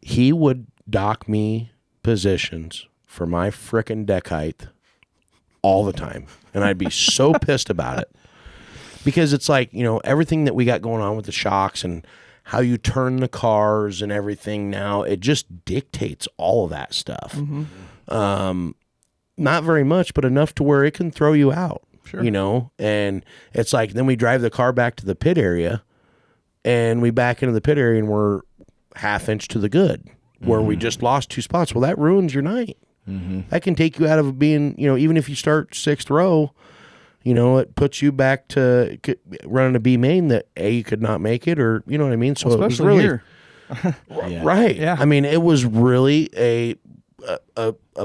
he would dock me positions for my frickin' deck height all the time. And I'd be so pissed about it. Because it's like, everything that we got going on with the shocks and how you turn the cars and everything now, it just dictates all of that stuff. Not very much, but enough to where it can throw you out. Sure. And it's like, then we drive the car back to the pit area and we back into the pit area and we're half inch to the good where we just lost 2 spots. Well, that ruins your night. That can take you out of being, even if you start 6th row, it puts you back to running a B main that you could not make it, or you know what I mean. So especially it was really here. right. Yeah. I mean, it was really a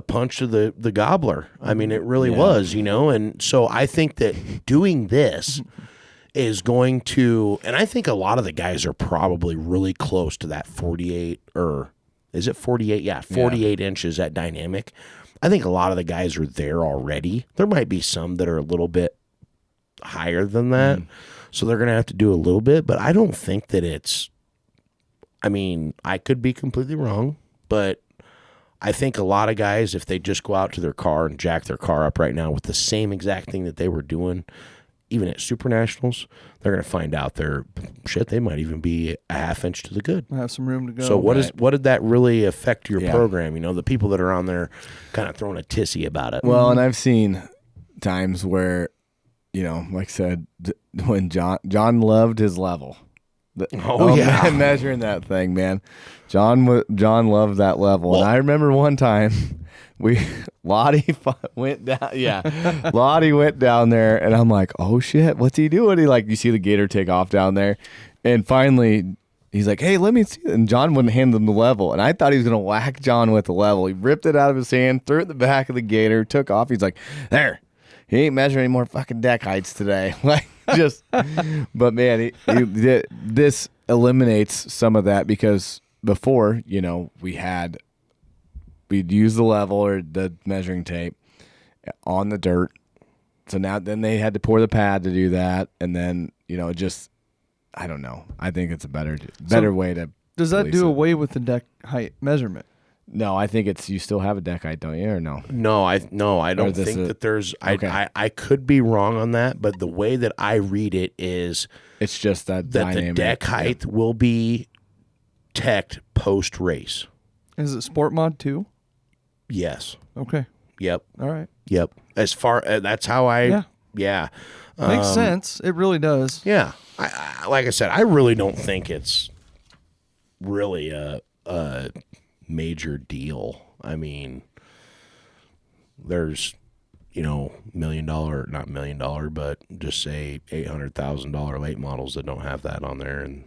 punch to the gobbler. I mean, it really was, And so I think that doing this is going to, and I think a lot of the guys are probably really close to that 48, or is it 48? Yeah, 48 inches at dynamic. I think a lot of the guys are there already. There might be some that are a little bit higher than that. So they're going to have to do a little bit, but I don't think that it's, I mean, I could be completely wrong, but I think a lot of guys, if they just go out to their car and jack their car up right now with the same exact thing that they were doing, even at Super Nationals, they're going to find out they might even be a half inch to the good. I have some room to go. So what did that really affect your program? The people that are on there kind of throwing a tissy about it. Well, and I've seen times where, like I said, when John loved his level. Measuring that thing, man. John loved that level. Well, and I remember one time Lottie went down. Yeah. Lottie went down there and I'm like, oh shit, what's he doing? You see the gator take off down there. And finally he's like, hey, let me see it. And John wouldn't hand him the level. And I thought he was going to whack John with the level. He ripped it out of his hand, threw it in the back of the gator, took off. He's like, there, he ain't measuring any more fucking deck heights today. But man, this eliminates some of that because before, we'd use the level or the measuring tape on the dirt. So then they had to pour the pad to do that. And then, I don't know. I think it's a better way to. Does that do away with the deck height measurement? No, I think it's you still have a deck height, don't you, or no? No, I don't this think is- that there's. okay. I could be wrong on that, but the way that I read it is It's just that that dynamic. the deck height will be teched post race. Is it sport mod too? Yes. Okay. Yep. All right. Yep. As far that's how I. Yeah. Yeah. Makes sense. It really does. Yeah. I like I said, I really don't think it's really a major deal. I mean, there's, $1 million, not $1 million, but just say $800,000 late models that don't have that on there, and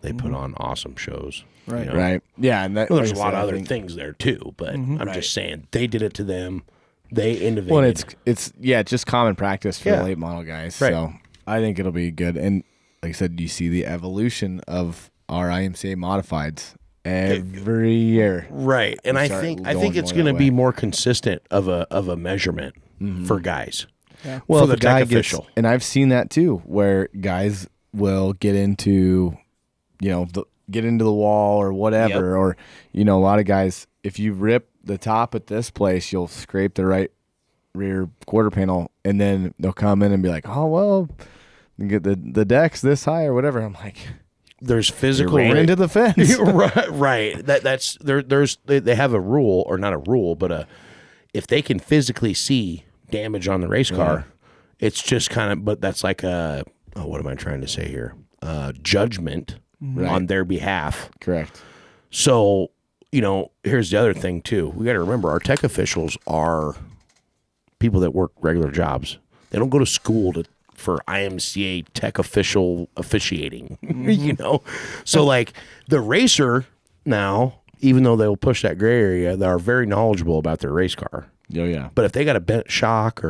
they put on awesome shows. Right. Right. Yeah, and that, Well, there's like a I lot said, of I other think- things there too, but I'm just saying they did it to them. They innovated. Well, it's just common practice for Yeah. the late model guys. Right. So I think it'll be good. And like I said, you see the evolution of our IMCA modifieds every year. Right, and I start think going it's more going to that be way. more consistent of a measurement for guys. Well, for the if a guy tech gets, official. and I've seen that too, where guys will get into, get into the wall or whatever, or a lot of guys, if you rip the top at this place, you'll scrape the right rear quarter panel, and then they'll come in and be like, oh well, you get the deck's this high or whatever. I'm like, There's you physical ran into the fence. right. That's they have a rule, or not a rule, but if they can physically see damage on the race car, it's just kind of. But that's like what am I trying to say here? Judgment on their behalf. Correct. So here's the other thing too. We got to remember our tech officials are people that work regular jobs. They don't go to school for IMCA tech official officiating, So like the racer now, even though they'll push that gray area, they are very knowledgeable about their race car. Oh yeah. But if they got a bent shock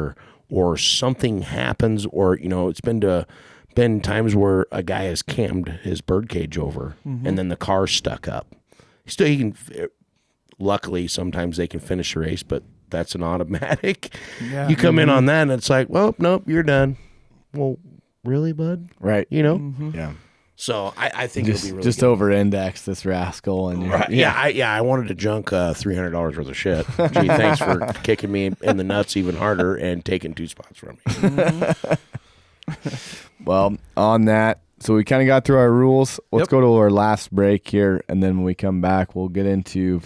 or something happens, or it's been times where a guy has cammed his bird cage over and then the car's stuck up. He can. Luckily, sometimes they can finish the race, but that's an automatic. Yeah. You come in on that, and it's like, well, nope, you're done. Well, really, bud? Right. Yeah. So I think it'll be really Just good. over index this rascal and Right. Yeah, I wanted to junk $300 worth of shit. Gee, thanks for kicking me in the nuts even harder and taking 2 spots from me. Well, on that, so we kind of got through our rules. Let's go to our last break here, and then when we come back, we'll get into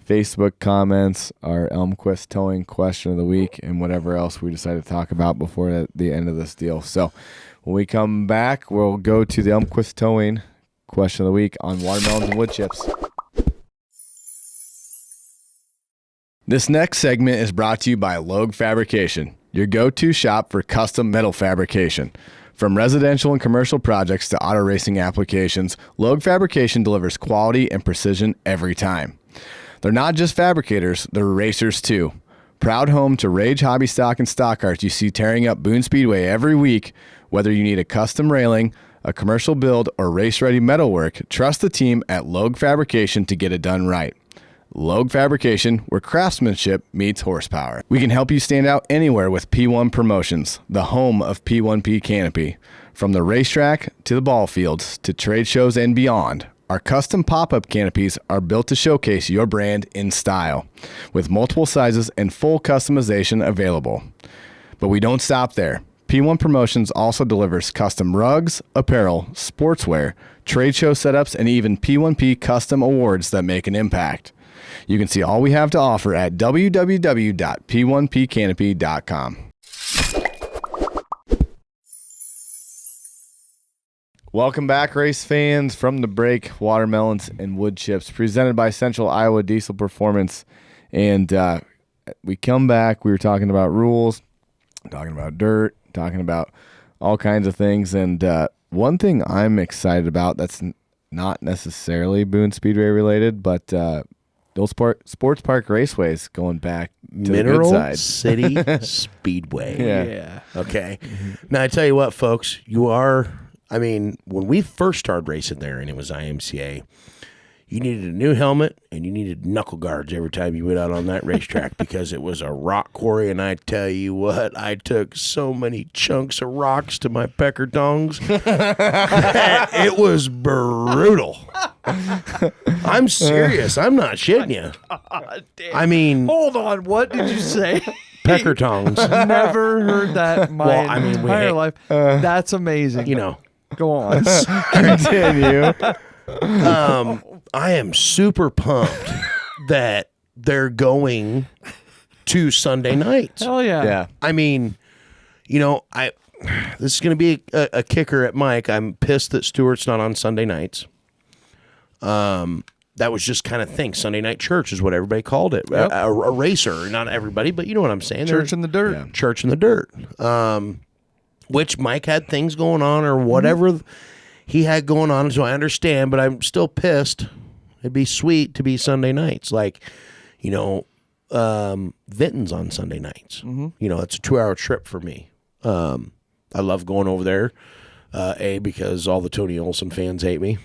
Facebook comments, our Elmquist towing question of the week, and whatever else we decide to talk about before the end of this deal. So when we come back, we'll go to the Elmquist towing question of the week on watermelons and wood chips. This next segment is brought to you by Logue Fabrication, your go-to shop for custom metal fabrication. From residential and commercial projects to auto racing applications, Logue Fabrication delivers quality and precision every time. They're not just fabricators, they're racers too. Proud home to Rage Hobby Stock and Stock Carts you see tearing up Boone Speedway every week. Whether you need a custom railing, a commercial build, or race-ready metalwork, trust the team at Logue Fabrication to get it done right. Logue Fabrication, where craftsmanship meets horsepower. We can help you stand out anywhere with P1 Promotions, the home of P1P Canopy. From the racetrack to the ball fields to trade shows and beyond, our custom pop-up canopies are built to showcase your brand in style, with multiple sizes and full customization available. But we don't stop there. P1 Promotions also delivers custom rugs, apparel, sportswear, trade show setups, and even P1P custom awards that make an impact. You can see all we have to offer at www.p1pcanopy.com. Welcome back, race fans, from the break. Watermelons and wood chips, presented by Central Iowa Diesel Performance. And we come back. We were talking about rules, talking about dirt, talking about all kinds of things. And one thing I'm excited about that's not necessarily Boone Speedway related, but those sports park raceways going back to Mineral the good side. City Speedway. Yeah. Okay. Now, I tell you what, folks, when we first started racing there and it was IMCA, you needed a new helmet and you needed knuckle guards every time you went out on that racetrack because it was a rock quarry. And I tell you what, I took so many chunks of rocks to my pecker tongs. It was brutal. I'm serious. I'm not shitting you. I mean, Hold on. What did you say? pecker tongs. Never heard that in my Well, I mean, entire life. That's amazing. You know, Go on. Continue. I am super pumped that they're going to Sunday nights. Hell yeah. Yeah. I mean, you know, this is going to be a kicker at Mike. I'm pissed that Stewart's not on Sunday nights. That was just kind of thing. Sunday night church is what everybody called it. Yep. A racer, not everybody, but you know what I'm saying. Church in the dirt. Yeah. Church in the dirt. Which Mike had things going on or whatever he had going on, so I understand, but I'm still pissed. It'd be sweet to be Sunday nights. Like, you know, Vinton's on Sunday nights. You know, it's a 2-hour trip for me. I love going over there. Because all the Tony Olson fans hate me.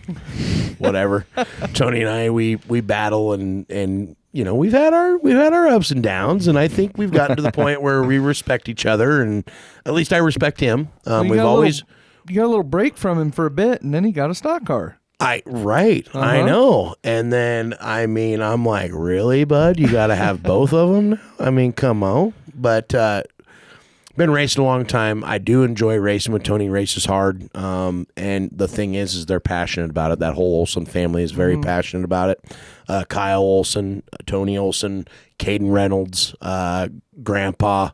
Whatever. Tony and I, we battle and you know, we've had our ups and downs, and I think we've gotten to the point where we respect each other, and at least I respect him. Well, We've always you got a little break from him for a bit, and then he got a stock car. I know. And then I'm like, really, bud? You got to have both of them now? I mean, come on. But been racing a long time. I do enjoy racing with Tony. Races hard. And the thing is they're passionate about it. That whole Olson family is very passionate about it. Kyle Olson, Tony Olson, Caden Reynolds, Grandpa,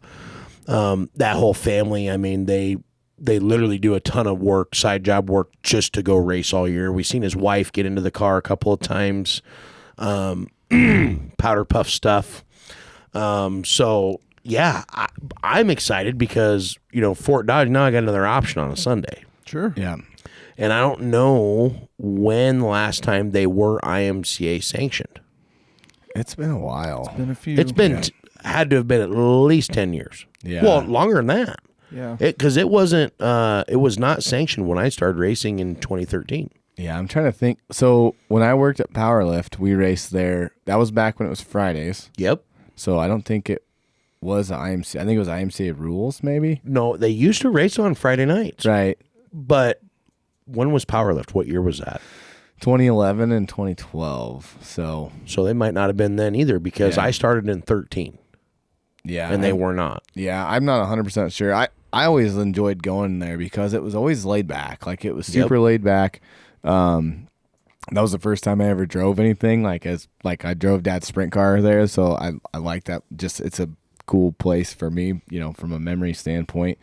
that whole family. I mean, they literally do a ton of work, side job work, just to go race all year. We've seen his wife get into the car a couple of times, powder puff stuff. So yeah, I'm excited because, you know, Fort Dodge, now I got another option on a Sunday. Sure. Yeah. And I don't know when the last time they were IMCA sanctioned. It's been a while. Been a few. It's been had to have been at least 10 years. Yeah. Well, longer than that. Yeah. Because it wasn't. It was not sanctioned when I started racing in 2013. Yeah, I'm trying to think. So when I worked at Powerlift, we raced there. That was back when it was Fridays. Yep. So I don't think it was IMCA. I think it was IMCA rules, maybe. No, they used to race on Friday nights. Right. But when was Powerlift? What year was that? 2011 and 2012. So they might not have been then either because Yeah. I started in 13 yeah, and they were not. Yeah, I'm not 100% sure. I always enjoyed going there because it was always laid back. Like it was super laid back. That was the first time I ever drove anything. Like I drove Dad's sprint car there, so I like that. Just it's a cool place for me, you know, from a memory standpoint.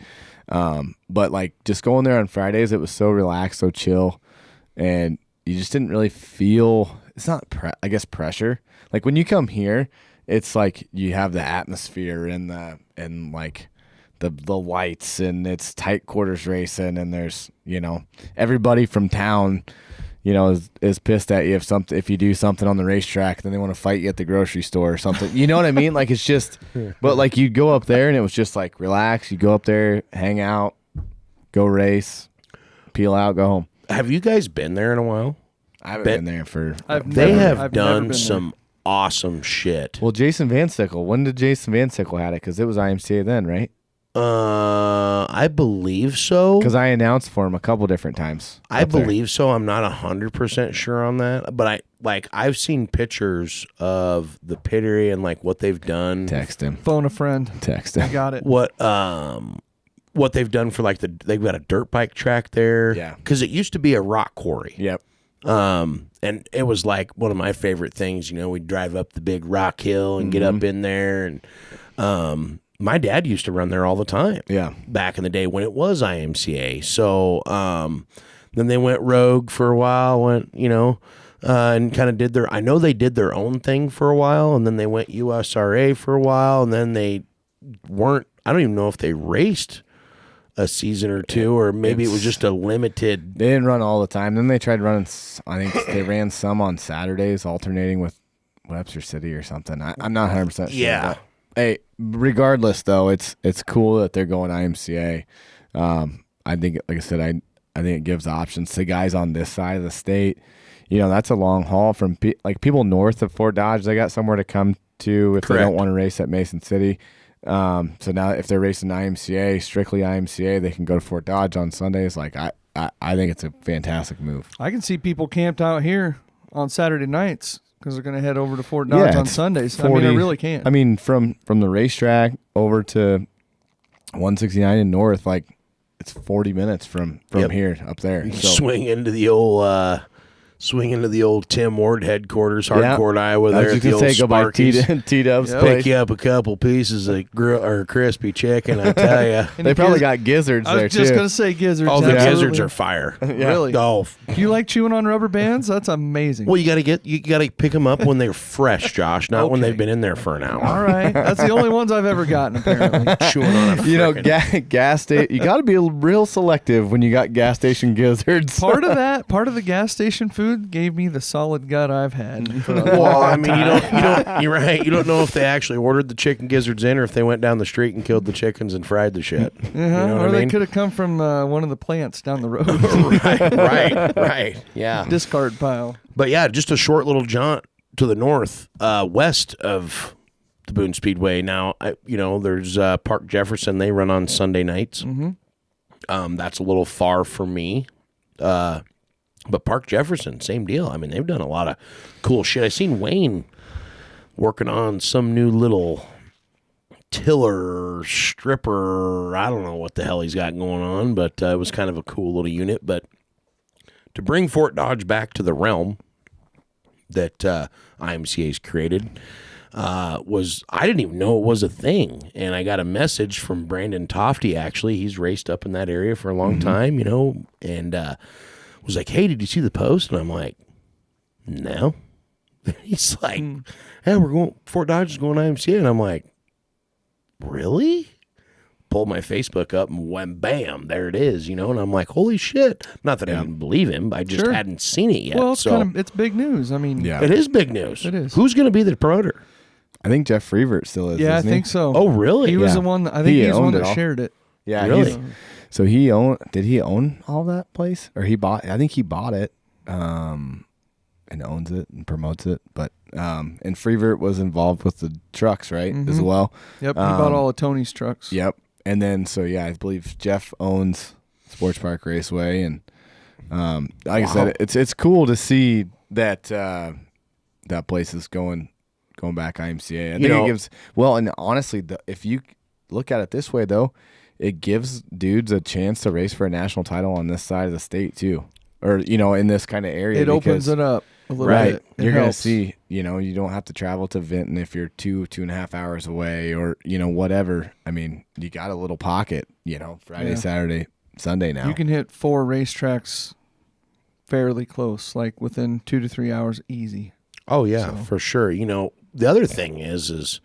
But like just going there on Fridays, it was so relaxed, so chill, and you just didn't really feel. It's not I guess pressure. Like when you come here, it's like you have the atmosphere and like the lights, and it's tight quarters racing, and there's, you know, everybody from town, you know, is pissed at you if you do something on the racetrack, then they want to fight you at the grocery store or something. You know what I mean? Like it's just, but like you go up there and it was just like relax. You go up there, hang out, go race, peel out, go home. Have you guys been there in a while? I haven't been there for. They have I've never done been some awesome shit. Well, Jason Van Sickle. When did Jason Van Sickle had it? Because it was IMCA then, right? I believe so. Because I announced for him a couple different times. I believe so. I'm not 100% sure on that, but I've seen pictures of the pit area and like what they've done. Text him. Phone a friend. Text I him. got it. What they've done for like they've got a dirt bike track there. Yeah. Because it used to be a rock quarry. Yep. And it was like one of my favorite things. You know, we'd drive up the big rock hill and get up in there, and my dad used to run there all the time. Yeah. Back in the day when it was IMCA. So then they went rogue for a while, and kind of did I know they did their own thing for a while, and then they went USRA for a while, and then they weren't, I don't even know if they raced a season or two, or maybe it was just a limited. They didn't run all the time. Then they tried running, I think they ran some on Saturdays, alternating with Webster City or something. I'm not 100% sure. Yeah. But, hey, regardless, though, it's cool that they're going IMCA. I think, like I said, I think it gives options to guys on this side of the state. that's a long haul from like people north of Fort Dodge. They got somewhere to come to if they don't want to race at Mason City. So now if they're racing IMCA, strictly IMCA, they can go to Fort Dodge on Sundays. Like I think it's a fantastic move. I can see people camped out here on Saturday nights because they're going to head over to Fort Dodge on Sundays. 40, I really can't. I mean, from the racetrack over to 169 and north, like it's 40 minutes from here up there. So. Swing into the old Tim Ward headquarters, Hardcore, Iowa. There at the old Sparky's. Go by T-Dub's place. Pick you up a couple pieces of crispy chicken, I tell you. They probably got gizzards there, too. I was just going to say gizzards. Oh, the gizzards are fire. Really? Oh. Do you like chewing on rubber bands? That's amazing. Well, you got to pick them up when they're fresh, Josh, not when they've been in there for an hour. All right. That's the only ones I've ever gotten, apparently. Chewing on a gas station. You got to be real selective when you got gas station gizzards. Part of the gas station food gave me the solid gut I've had. Well, I mean, you're right. You don't know if they actually ordered the chicken gizzards in or if they went down the street and killed the chickens and fried the shit. You know or they could have come from one of the plants down the road. right. Yeah. Discard pile. But yeah, just a short little jaunt to the north, west of the Boone Speedway. Now, there's Park Jefferson. They run on Sunday nights. Mm-hmm. That's a little far for me. But Park Jefferson, same deal. I mean, they've done a lot of cool shit. I seen Wayne working on some new little tiller, stripper. I don't know what the hell he's got going on, but it was kind of a cool little unit. But to bring Fort Dodge back to the realm that IMCA's created I didn't even know it was a thing. And I got a message from Brandon Tofty, actually. He's raced up in that area for a long time, and was like, hey, did you see the post? And I'm like, no. He's like, yeah, Fort Dodge is going IMCA. And I'm like, really? Pulled my Facebook up and went, bam, there it is, and I'm like, holy shit. Not that I didn't believe him, I just hadn't seen it yet. Well, it's big news. I mean, it is big news. It is. Who's going to be the promoter? I think Jeff Freevert still is. Yeah, I isn't think he? so. Oh, really? He was the one. I think he's the one that shared it. Yeah, really. So did he own all that place, or I think he bought it, and owns it and promotes it. But and Freevert was involved with the trucks, right, as well. Yep, he bought all of Tony's trucks. Yep, and then I believe Jeff owns Sports Park Raceway, and like I said, it's cool to see that that place is going back IMCA. I think it gives and honestly, if you look at it this way, though. It gives dudes a chance to race for a national title on this side of the state too, or in this kind of area. It opens it up a little bit. You're gonna see, you don't have to travel to Vinton if you're 2.5 hours away, or whatever. I mean, you got a little pocket, Friday, Saturday, Sunday now. You can hit 4 racetracks fairly close, like within 2 to 3 hours, easy. Oh yeah, for sure. The other thing is.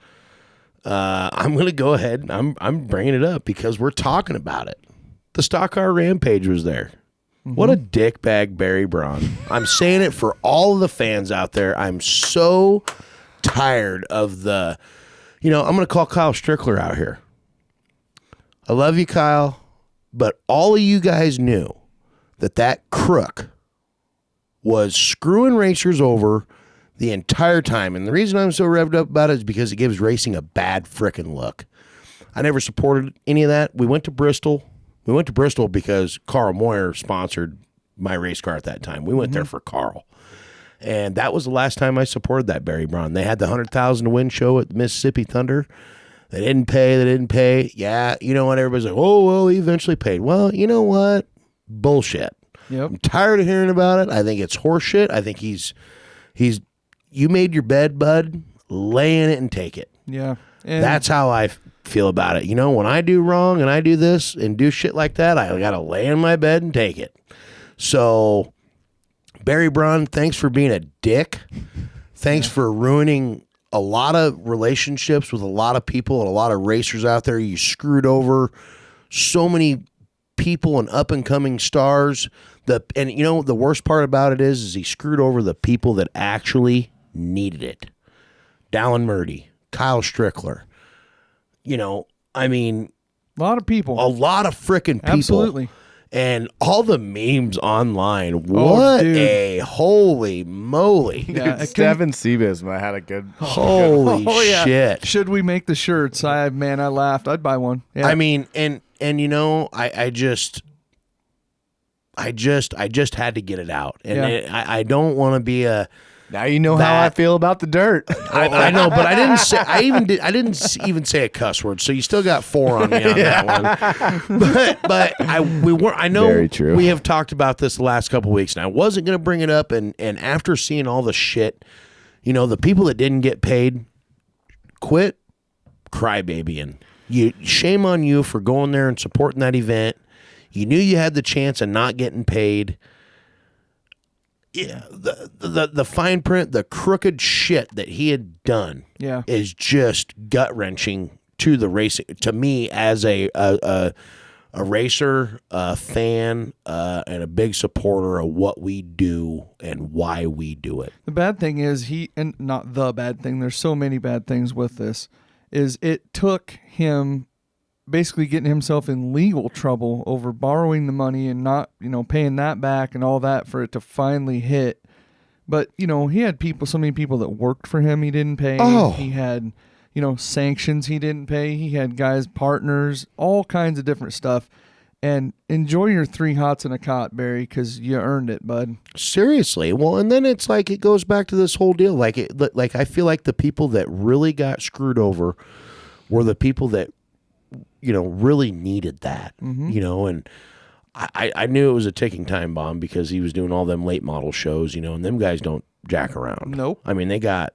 I'm going to go ahead and I'm bringing it up because we're talking about it. The Stock Car Rampage was there. What a dickbag Barry Braun. I'm saying it for all of the fans out there. I'm so tired of I'm going to call Kyle Strickler out here. I love you, Kyle, but all of you guys knew that crook was screwing racers over the entire time. And the reason I'm so revved up about it is because it gives racing a bad frickin' look. I never supported any of that. We went to Bristol. We went to Bristol because Carl Moyer sponsored my race car at that time. We went there for Carl. And that was the last time I supported that Barry Braun. They had the 100,000 to win show at the Mississippi Thunder. They didn't pay. Yeah, you know what? Everybody's like, oh, well, he eventually paid. Well, you know what? Bullshit. Yep. I'm tired of hearing about it. I think it's horseshit. I think he's you made your bed, bud. Lay in it and take it. Yeah. And that's how I feel about it. When I do wrong and I do this and do shit like that, I got to lay in my bed and take it. So, Barry Braun, thanks for being a dick. Thanks for ruining a lot of relationships with a lot of people and a lot of racers out there. You screwed over so many people and up-and-coming stars. And the worst part about it is he screwed over the people that actually needed it. Dallin Murdy, Kyle Strickler. I mean, a lot of people. A lot of frickin' people. Absolutely. And all the memes online, what dude. a holy moly. Yeah, I Steven Seabism, I had a good. Holy shit. Should we make the shirts? I laughed. I'd buy one. Yeah. I mean, and you know, I just had to get it out. And I don't want to be a Now you know how I feel about the dirt. I know, but I didn't say. I didn't even say a cuss word. So you still got 4 on me on that one. But we weren't. I know Very true. we have talked about this the last couple of weeks, and I wasn't going to bring it up. And after seeing all the shit, you know, the people that didn't get paid, quit crybabying. Shame on you for going there and supporting that event. You knew you had the chance of not getting paid. Yeah, the fine print, the crooked shit that he had done, is just gut wrenching to the racing. To me, as a racer, a fan, and a big supporter of what we do and why we do it. The bad thing is and not the bad thing. There's so many bad things with this. Is it took him basically getting himself in legal trouble over borrowing the money and not, paying that back and all that for it to finally hit. But, he had so many people that worked for him he didn't pay. Oh. He had, sanctions he didn't pay. He had guys, partners, all kinds of different stuff. And enjoy your 3 hots and a cot, Barry, because you earned it, bud. Seriously. Well, and then it's like it goes back to this whole deal. Like I feel like the people that really got screwed over were the people that really needed that, and I knew it was a ticking time bomb because he was doing all them late model shows, and them guys don't jack around. Nope. I mean, they got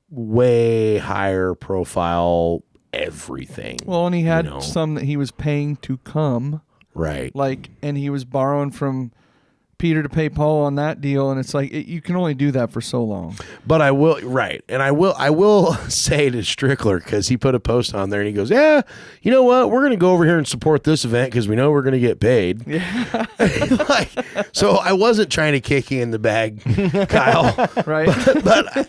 way higher profile everything. Well, and he had some that he was paying to come. Right. And he was borrowing from Peter to pay Paul on that deal, and it's like you can only do that for so long. But I will, right, and I will say to Strickler, because he put a post on there and he goes, "Yeah, you know what? We're going to go over here and support this event because we know we're going to get paid." Yeah. So I wasn't trying to kick you in the bag, Kyle. Right. But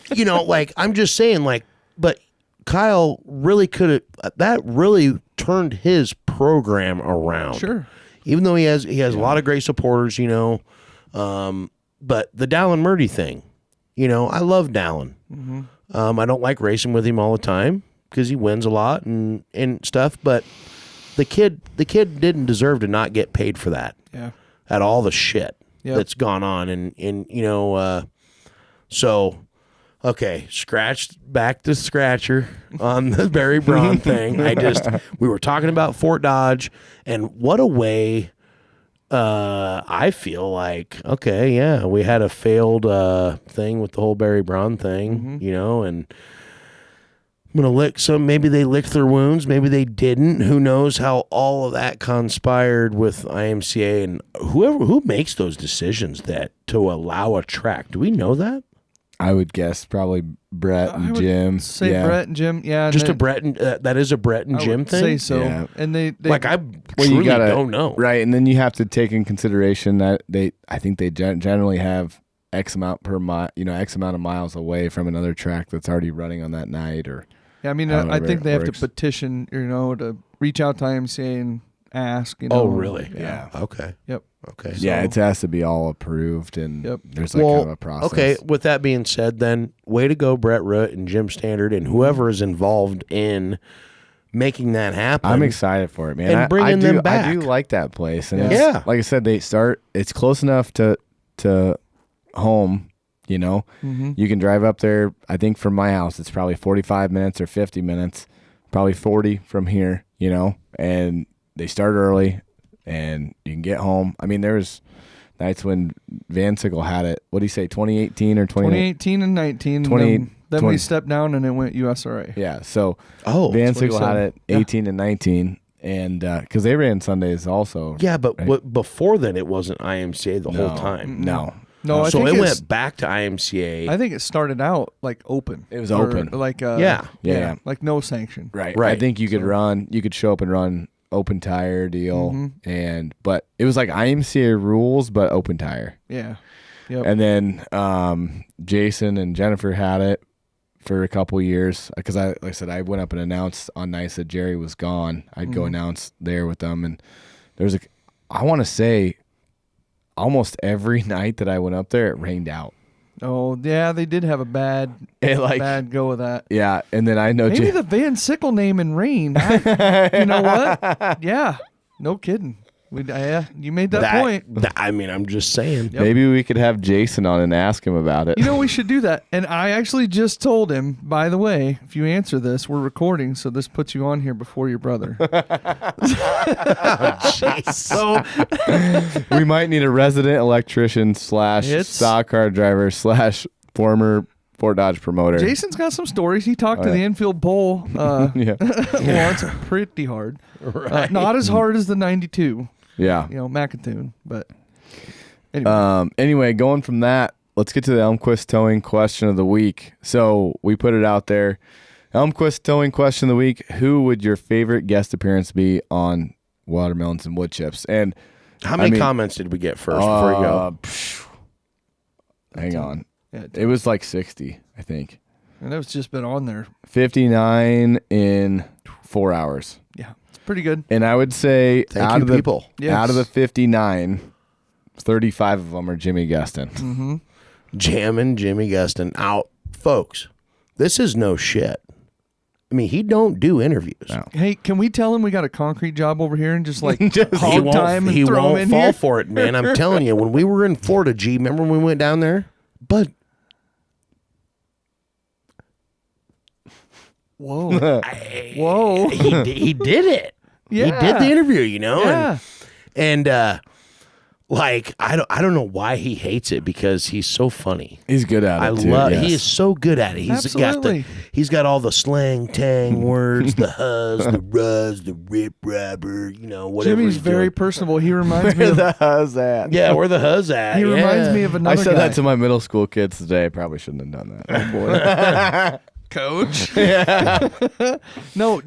I'm just saying, but Kyle really could have. That really turned his program around. Sure. Even though he has a lot of great supporters, but the Dallin Murdy thing, I love Dallin. Mm-hmm. I don't like racing with him all the time because he wins a lot and stuff. But the kid didn't deserve to not get paid for that. Yeah. At all the shit that's gone on, and so. Okay, back to Scratcher on the Barry Braun thing. We were talking about Fort Dodge, and what a way I feel like, okay, yeah, we had a failed thing with the whole Barry Braun thing, and I'm going to lick maybe they licked their wounds, maybe they didn't. Who knows how all of that conspired with IMCA and who makes those decisions to allow a track. Do we know that? I would guess probably Brett and Jim. Say Brett and Jim, yeah. Just a Brett and that is a Brett and Jim thing. Say so, yeah. And they I truly don't know, right? And then you have to take in consideration that I think they generally have X amount per mile, X amount of miles away from another track that's already running on that night, or yeah. I mean, I think they have to petition, to reach out to IMCA and ask. Oh, really? Yeah. Okay. Yep. Okay. Yeah, it has to be all approved, and there's kind of a process. Okay, with that being said, then, way to go, Brett Root and Jim Standard and whoever is involved in making that happen. I'm excited for it, man. And bringing them back. I do like that place. And yeah. Like I said, it's close enough to home, Mm-hmm. You can drive up there, I think from my house, it's probably 45 minutes or 50 minutes, probably 40 from here, and they start early. And you can get home. I mean, there was nights when Van Sickle had it. What do you say, 2018 or 2018 and 19. Then we stepped down and it went USRA. Yeah, so Van Sickle had it 18 and 19, and because they ran Sundays also. Yeah, but before then it wasn't IMCA the whole time. No. No, so it went back to IMCA. I think it started out open. It was open. Yeah. Like no sanction. Right. I think you could show up and run open tire deal, but it was like IMCA rules, but open tire. Yeah. Yep. And then Jason and Jennifer had it for a couple years because like I said, I went up and announced on nights that Jerry was gone. I'd go announce there with them, and there's I want to say almost every night that I went up there, it rained out. Oh, yeah, they did have a bad go with that. Yeah, and then I know Maybe the Van Sickle name in rain. You know what? Yeah, no kidding. You made that point. I mean, I'm just saying. Yep. Maybe we could have Jason on and ask him about it. You know, we should do that. And I actually just told him, by the way, if you answer this, we're recording, so this puts you on here before your brother. So We might need a resident electrician / stock car driver / former Fort Dodge promoter. Jason's got some stories. He talked to the Infield Bowl Yeah. once, pretty hard. Right. Not as hard as the 92, Yeah. Macatoon, but anyway. Anyway, going from that, let's get to the Elmquist Towing question of the week. So we put it out there. Elmquist Towing question of the week. Who would your favorite guest appearance be on Watermelons and Woodchips? And how many comments did we get first before you go? Hang on. Yeah, It was like 60, I think. and it's just been on there. 59 in 4 hours. Yeah, it's pretty good. And I would say Thank out you, of the people. Yes. out of the 59, 35 of them are Jimmy Gustin. Mm-hmm. Jamming Jimmy Gustin out. Folks, this is no shit. I mean, he don't do interviews. No. Hey, can we tell him we got a concrete job over here and just like He hog time and he throw him won't in fall here? for it, man. I'm telling you, when we were in Florida, G, remember when we went down there? But Whoa. Whoa. he did it. Yeah. He did the interview, you know? Yeah. And like I don't know why he hates it, because he's so funny. He's good at it. I too, love yes. he is so good at it. Absolutely. He's got all the slang tang words, the huzz, the ruzz, the rip rapper, whatever. Jimmy's he's very doing. personable. He reminds me Where of the hell's that? Yeah, where the huzz at? he reminds me of I another said guy. that to my middle school kids today. I probably shouldn't have done that. Coach. No,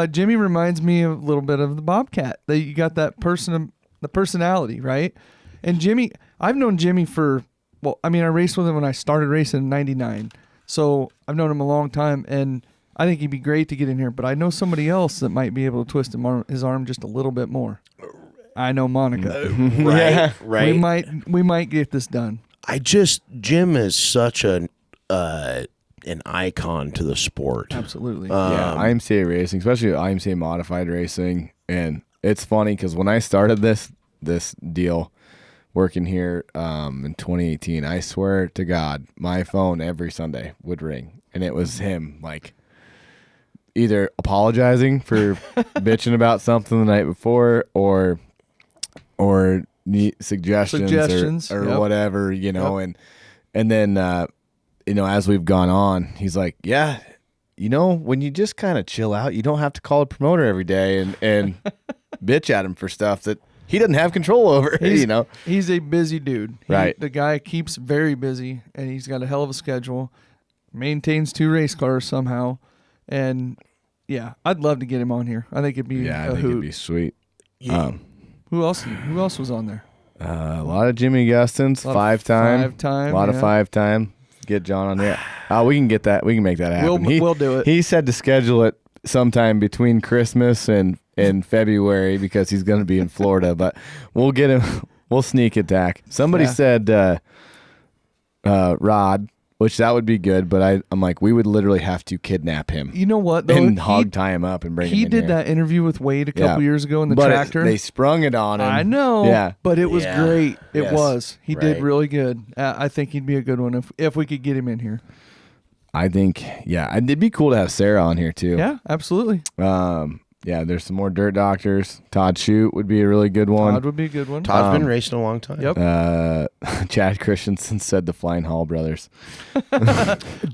Jimmy reminds me a little bit of the Bobcat. You got that the personality, right? And Jimmy, I've known Jimmy I raced with him when I started racing in '99. So I've known him a long time, and I think he'd be great to get in here. But I know somebody else that might be able to twist his arm just a little bit more. I know Monica. Right. We might get this done. Jim is such an icon to the sport. Absolutely. Yeah, IMCA racing, especially IMCA modified racing, and it's funny because when I started this deal working here in 2018, I swear to God, my phone every Sunday would ring, and it was him like either apologizing for bitching about something the night before, or suggestions or Yep. whatever, and then as we've gone on, he's like, yeah, when you just kind of chill out, you don't have to call a promoter every day and bitch at him for stuff that he doesn't have control over. He's a busy dude. Right. The guy keeps very busy, and he's got a hell of a schedule. Maintains 2 race cars somehow, and yeah, I'd love to get him on here. I think it'd be I a think hoot. it'd be sweet. Who else was on there? A lot of Jimmy Gustins, 5-time. 5-time, A lot of yeah. 5-time. Get John on there. We can get that. We can make that happen. We'll do it. He said to schedule it sometime between Christmas and February because he's going to be in Florida. But we'll get him. We'll sneak attack. Somebody said Rod, which that would be good. But I'm like, we would literally have to kidnap him. You know what, though? And tie him up and bring him in He did here. that interview with Wade a couple years ago in the But tractor. they sprung it on him. I know. Yeah. But it was Yeah. great. It Yes. was. He did Right. really good. I think he'd be a good one if we could get him in here. I think, it'd be cool to have Sarah on here too. Yeah, absolutely. There's some more dirt doctors. Todd Shute would be a really good one. Todd would be a good one. Todd's been racing a long time. Yep. Chad Christensen said the Flying Hall brothers.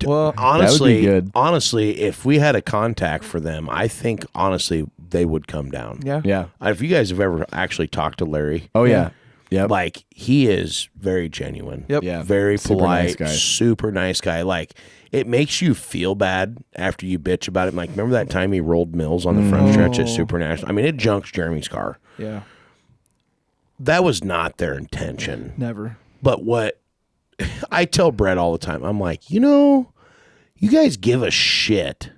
Well, Honestly, good. if we had a contact for them, I think honestly they would come down. yeah. Yeah. If you guys have ever actually talked to Larry, Oh yeah. Yep. like he is very genuine. Yep. Yeah. Very Super polite, nice guy. super nice guy. Like it makes you feel bad after you bitch about it. Like remember that time he rolled Mills on the front stretch at Supernational? I mean, it junks Jeremy's car. Yeah. That was not their intention. Never. But what I tell Brett all the time, I'm like, you guys give a shit.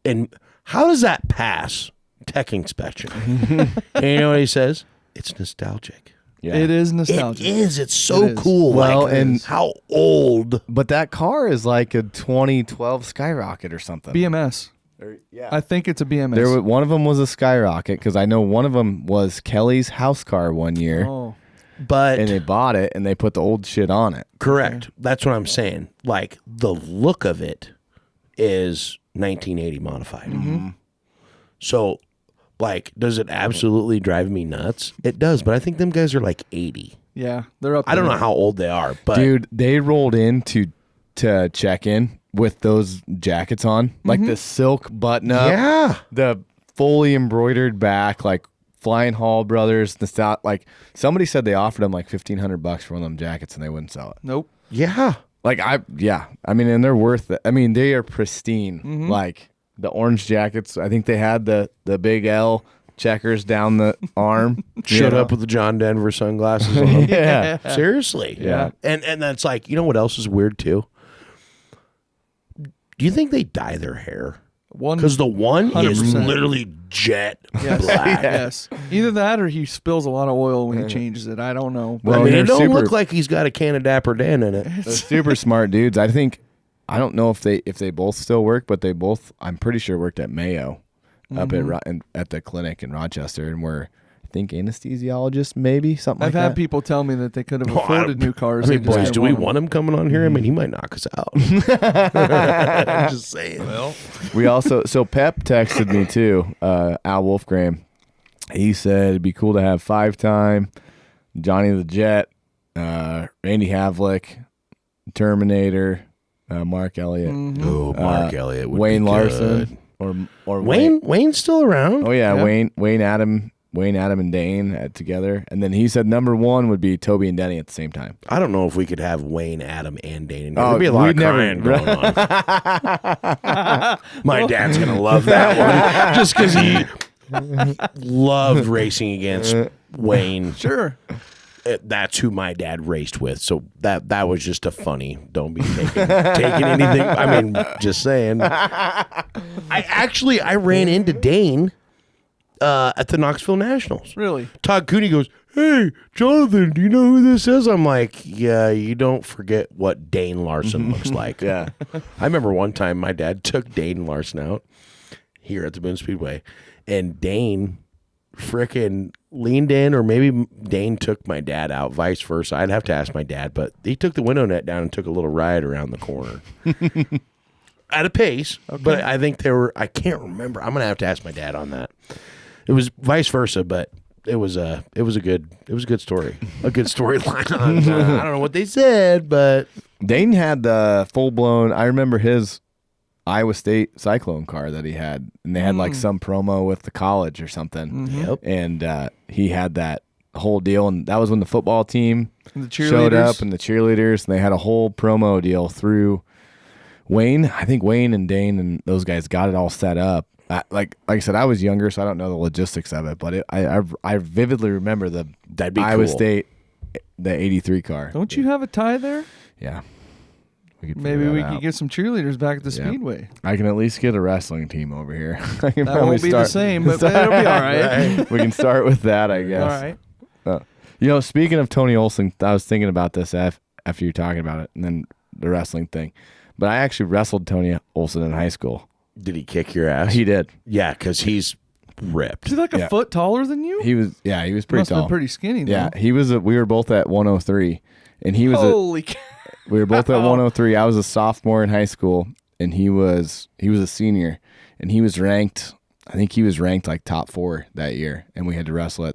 And how does that pass tech inspection? And you know what he says? it's nostalgic. Yeah. It is nostalgic. It is. It's so It is. cool. Well, like, and- how old. But that car is like a 2012 Skyrocket or something. BMS. Yeah. I think it's a BMS. One of them was a Skyrocket because I know one of them was Kelly's house car one year, Oh, But and they bought it and they put the old shit on it. correct. That's what I'm saying. Like, the look of it is 1980 modified. So, like, does it absolutely drive me nuts? It does, but I think them guys are like 80. yeah, they're up. I don't there. know how old they are, but Dude, they rolled in to check in with those jackets on, like the silk button up, yeah. the fully embroidered back, like Flying Hall Brothers. Like somebody said they offered them like $1,500 for one of them jackets and they wouldn't sell it. Nope. Yeah. I mean, and they're worth it. I mean, they are pristine. Like the orange jackets, I think they had the big L checkers down the arm. Shut up with the John Denver sunglasses on. Yeah. Seriously. Yeah. And that's like, you know what else is weird too? Do you think they dye their hair? One Because the one is 100%. literally jet Yes. black. Yes. Either that or he spills a lot of oil when he changes it. I don't know. Well, I mean, they're it don't super- look like he's got a can of Dapper Dan in it. They're super smart dudes. I don't know if they both still work, but they both, I'm pretty sure, worked at Mayo up at the clinic in Rochester, and were, I think, anesthesiologists, maybe something I've like had that. people tell me that they could have Well, I afforded new cars. I they mean, just boys, didn't do we them. want him coming on here? I mean, he might knock us out. Just saying. Well, We also, so Pep texted me too, Al Wolfgram. He said it'd be cool to have 5-time Johnny the Jet, Randy Havlick, Terminator, Mark Elliott, oh, Mark Elliott would Wayne be Larson, good. or Wayne's still around. Oh yeah, Yeah. Wayne, Adam, and Dane together, and then he said number 1 would be Toby and Denny at the same time. I don't know if we could have Wayne, Adam, and Dane in here. Oh, There'd be a lot of we'd never- crying going on. My dad's gonna love that one just because he loved racing against Wayne. Sure. That's who my dad raced with. So that was just a funny. Don't be taking anything. I mean, just saying. I ran into Dane at the Knoxville Nationals. Really? Todd Cooney goes, "Hey, Jonathan, do you know who this is?" I'm like, "Yeah, you don't forget what Dane Larson looks like." Yeah. I remember one time my dad took Dane Larson out here at the Boone Speedway, and Dane frickin' leaned in, or maybe Dane took my dad out, vice versa. I'd have to ask my dad, but he took the window net down and took a little ride around the corner. At a pace, but I think I can't remember. I'm going to have to ask my dad on that. It was vice versa, but it was a good story. A good storyline. I don't know what they said, but Dane had the full-blown, I remember his Iowa State Cyclone car that he had, and they had like some promo with the college or something. Yep. And he had that whole deal, and that was when the football team And the showed cheerleaders? up, and the cheerleaders, and they had a whole promo deal through Wayne. I think Wayne and Dane and those guys got it all set up. Like I said, I was younger, so I don't know the logistics of it, but I vividly remember That'd be Iowa cool. State, the 83 car. Don't you have a tie there? Yeah. We could Maybe figure we that could out. get some cheerleaders back at the Yeah. Speedway. I can at least get a wrestling team over here. I can That probably won't be the same, but it'll be all right. We can start with that, I guess. All right. You know, speaking of Tony Olson, I was thinking about this after you were talking about it, and then the wrestling thing. But I actually wrestled Tony Olson in high school. did he kick your ass? He did. Yeah, because he's ripped. Is he like a Yeah. foot taller than you? He was pretty Must have tall. been pretty skinny, though. Yeah, he was. We were both at 103, and he was. Holy cow. We were both at 103. I was a sophomore in high school, and he was a senior, and he was ranked. I think he was ranked like top 4 that year, and we had to wrestle at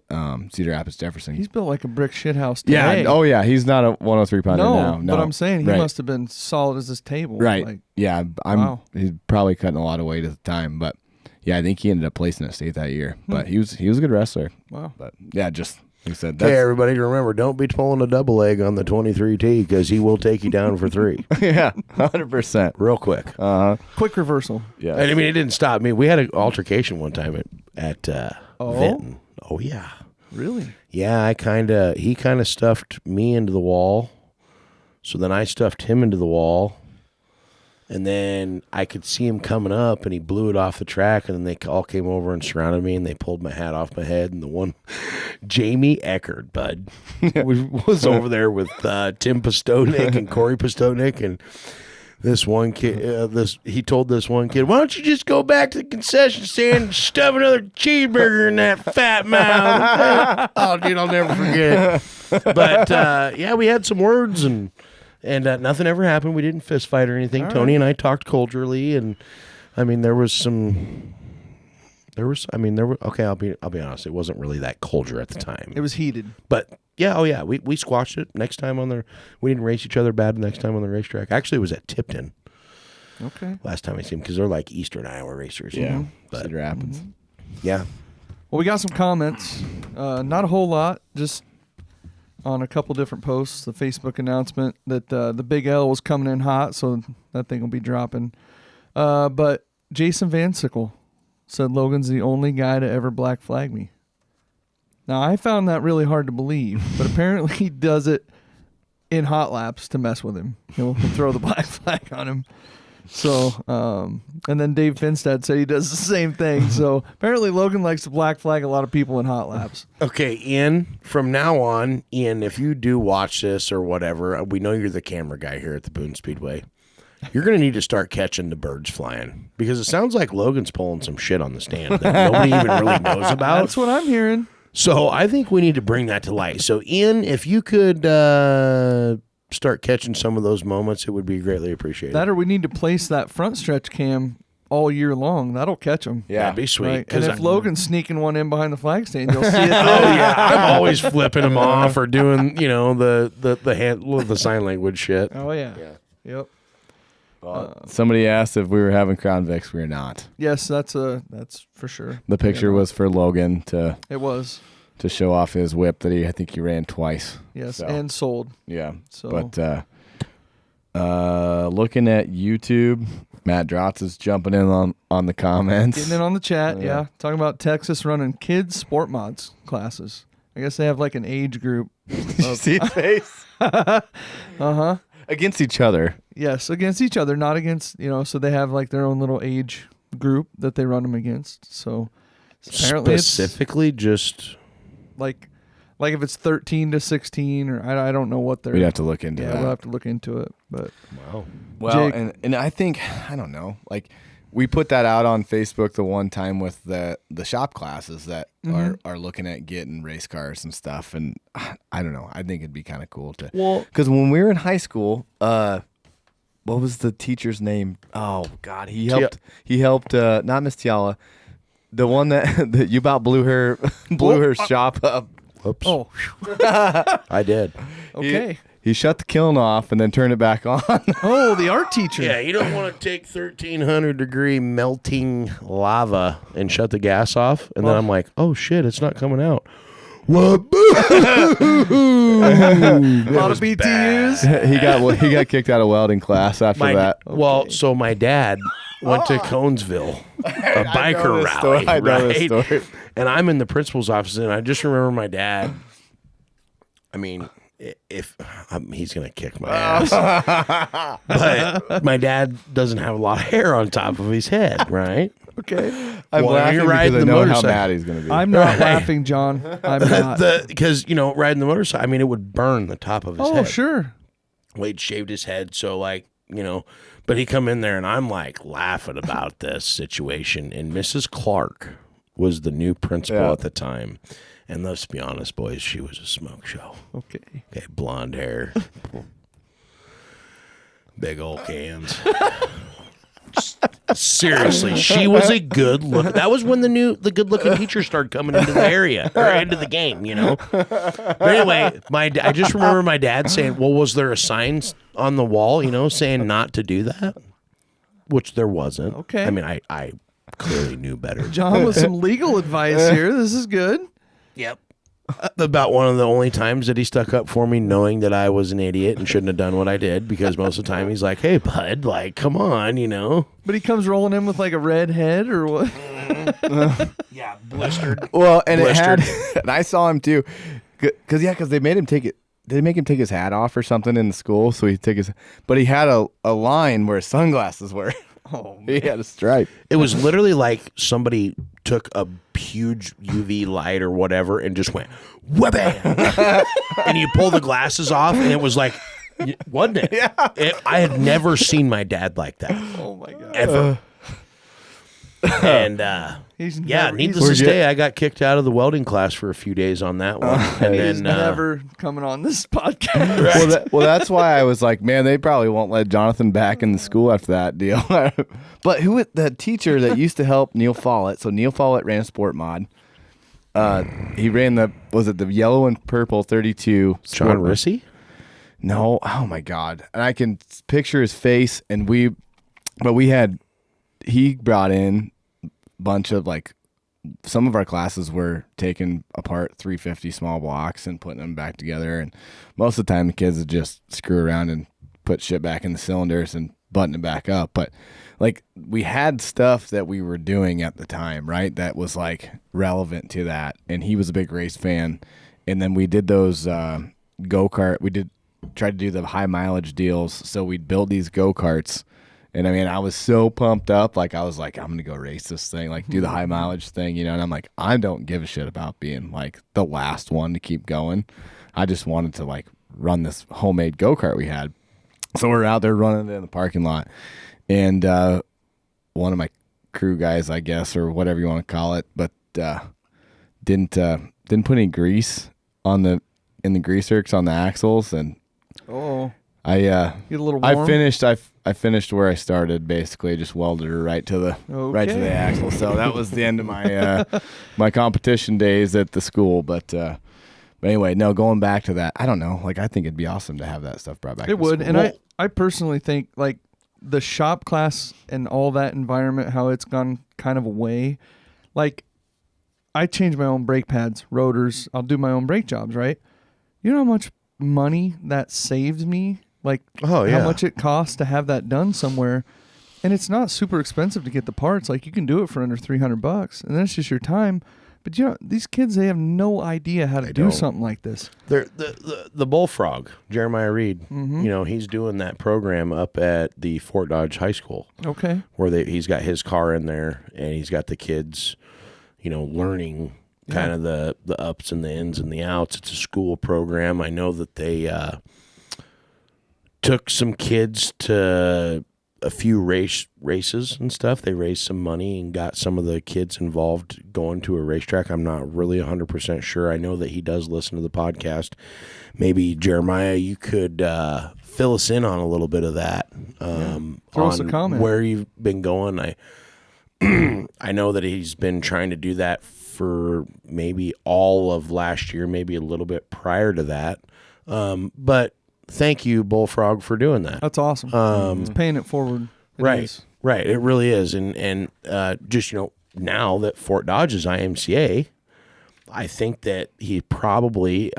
Cedar Rapids Jefferson. He's built like a brick shithouse yeah. today. Oh yeah. He's not a 103 pounder now. No, but I'm saying he Right. must have been solid as this table. Right. Like, Yeah. Wow. He's probably cutting a lot of weight at the time, but yeah, I think he ended up placing at state that year. But he was a good wrestler. wow. But yeah, just like I said, Okay, that's everybody, remember, don't be pulling a double leg on the 23T because he will take you down for 3 yeah, 100%. real quick. Quick reversal. Yeah. And I mean, it didn't stop me. We had an altercation one time at Oh? Vinton. Oh, yeah. Really? Yeah, he kind of stuffed me into the wall. So then I stuffed him into the wall. And then I could see him coming up, and he blew it off the track, and then they all came over and surrounded me, and they pulled my hat off my head. And the one, Jamie Eckert, bud, was over there with Tim Postotnik and Corey Postotnik, and this one kid, he told this one kid, "Why don't you just go back to the concession stand and stuff another cheeseburger in that fat mouth?" Oh, dude, I'll never forget. But yeah, we had some words, and nothing ever happened. We didn't fist fight or anything. Tony and I talked cordially, and I mean, okay, I'll be honest, it wasn't really that cordial at the time. It was heated. But yeah, we squashed it. Next time we didn't race each other bad. Next time on the racetrack, actually, it was at Tipton. Okay. Last time I seen them, because they're like Eastern Iowa racers. Yeah, but Cedar Rapids. yeah. Well, we got some comments. Not a whole lot, just on a couple different posts. The Facebook announcement that the Big L was coming in hot, so that thing will be dropping. But Jason Van Sickle said Logan's the only guy to ever black flag me. Now, I found that really hard to believe, but apparently he does it in hot laps to mess with him. He'll throw the black flag on him. So, and then Dave Finstad said he does the same thing. So apparently Logan likes to black flag a lot of people in hot laps. Okay, Ian, from now on, Ian, if you do watch this or whatever, we know you're the camera guy here at the Boone Speedway. You're going to need to start catching the birds flying, because it sounds like Logan's pulling some shit on the stand that nobody even really knows about. That's what I'm hearing. So I think we need to bring that to light. So, Ian, if you could start catching some of those moments, it would be greatly appreciated. That, or we need to place that front stretch cam all year long. That'll catch them. Yeah, that'd be sweet. Right? And if Logan's sneaking one in behind the flag stand, you'll see it. Oh yeah, I'm always flipping him off or doing, the sign language shit. Oh yeah. Yep. Somebody asked if we were having Crown Vics. We were not. Yes, that's for sure. The picture was for Logan It was. to show off his whip that I think he ran twice. Yes, So, and sold. yeah. So. But looking at YouTube, Matt Drotz is jumping in on the comments. Getting in on the chat, Yeah. yeah. Talking about Texas running kids sport mods classes. I guess they have like an age group. Did you see his face? Uh-huh. Against each other. Yes, against each other, not against, so they have like their own little age group that they run them against. So apparently Specifically, just like if it's 13 to 16 or I don't know what they're. We'd have to look into that. We'll have to look into it. But wow. Well, Jake, and I think, I don't know, like we put that out on Facebook the one time with the shop classes that are looking at getting race cars and stuff. And I don't know. I think it'd be kind of cool to, because when we were in high school, what was the teacher's name? Oh God, he helped, not Miss Tiala, the one that you about blew her shop up. Oops. oh, I did. okay. He shut the kiln off and then turned it back on. Oh, the art teacher. Yeah, you don't want to take 1,300 degree melting lava and shut the gas off. And then I'm like, oh shit, it's not coming out. What? A lot of BTUs. he got kicked out of welding class after that. Well, so my dad went to Conesville, a biker rally, I know this right? story. And I'm in the principal's office, and I just remember my dad. I mean, if he's gonna kick my ass, but my dad doesn't have a lot of hair on top of his head, right? Okay. I'm Well, laughing you're riding because I the know how motorcycle. mad he's going to be. I'm not Right. laughing, John. I'm not. Because riding the motorcycle, I mean, it would burn the top of his Oh, head. sure. Wade shaved his head, so but he come in there, and I'm like laughing about this situation. And Mrs. Clark was the new principal at the time, and let's be honest, boys, she was a smoke show. Okay. Okay, blonde hair, big old cans. Seriously, she was a good look. That was when the good looking teachers started coming into the area or into the game, But anyway, I just remember my dad saying, "Well, was there a sign on the wall, saying not to do that?" Which there wasn't. Okay. I mean, I clearly knew better. John with some legal advice here. This is good. Yep. About one of the only times that he stuck up for me, knowing that I was an idiot and shouldn't have done what I did, because most of the time he's like, "Hey, bud, like, come on, But he comes rolling in with like a red head or what? Yeah, blistered. Well, and Blistered. it had, and I saw him too, because they made him take it did they make him take his hat off or something in the school? So he took his, but he had a line where his sunglasses were. Oh, he had a stripe. It was literally like somebody took a huge UV light or whatever and just went, wha-bam! And you pull the glasses off, and it was like, wasn't it? Yeah. I had never seen my dad like that. Oh my god. Ever. And needless to say, I got kicked out of the welding class for a few days on that one. And He's then never coming on this podcast. Well, that's why I was like, man, they probably won't let Jonathan back in the school after that deal. But the teacher that used to help Neil Follett? So Neil Follett ran Sport Mod. He ran the yellow and purple 32. John Rissy? No, oh my God. And I can picture his face, and he brought in a bunch of some of our classes were taking apart 350 small blocks and putting them back together. And most of the time the kids would just screw around and put shit back in the cylinders and button it back up. But we had stuff that we were doing at the time, right? That was relevant to that. And he was a big race fan. And then we did those go-kart. Tried to do the high mileage deals. So we'd build these go-karts. And I mean, I was so pumped up. I was like, I'm going to go race this thing, do the high mileage thing, And I'm like, I don't give a shit about being the last one to keep going. I just wanted to run this homemade go-kart we had. So we're out there running it in the parking lot. And one of my crew guys, I guess, or whatever you want to call it, but didn't put any grease in the grease zerks on the axles. And get a little warm. I finished where I started. Basically, just welded her right to the axle. So that was the end of my my competition days at the school. But anyway, no, going back to that, I don't know. I think it'd be awesome to have that stuff brought back. It would, school. and I personally think the shop class and all that environment, how it's gone kind of away. I change my own brake pads, rotors. I'll do my own brake jobs, right? You know how much money that saves me? How much it costs to have that done somewhere. And it's not super expensive to get the parts. You can do it for under $300, and then it's just your time. But these kids, they have no idea how to do something like this. The Bullfrog, Jeremiah Reed, he's doing that program up at the Fort Dodge High School. Okay. Where he's got his car in there, and he's got the kids, learning kind of the ups and the ins and the outs. It's a school program. I know that they took some kids to a few races and stuff. They raised some money and got some of the kids involved going to a racetrack. I'm not really 100% sure. I know that he does listen to the podcast. Maybe, Jeremiah, you could fill us in on a little bit of that. Throw us a comment. Where you've been going. I know that he's been trying to do that for maybe all of last year, maybe a little bit prior to that. But thank you, Bullfrog, for doing that. That's awesome. It's paying it forward. Right. It really is. And just, now that Fort Dodge is IMCA, I think that he probably,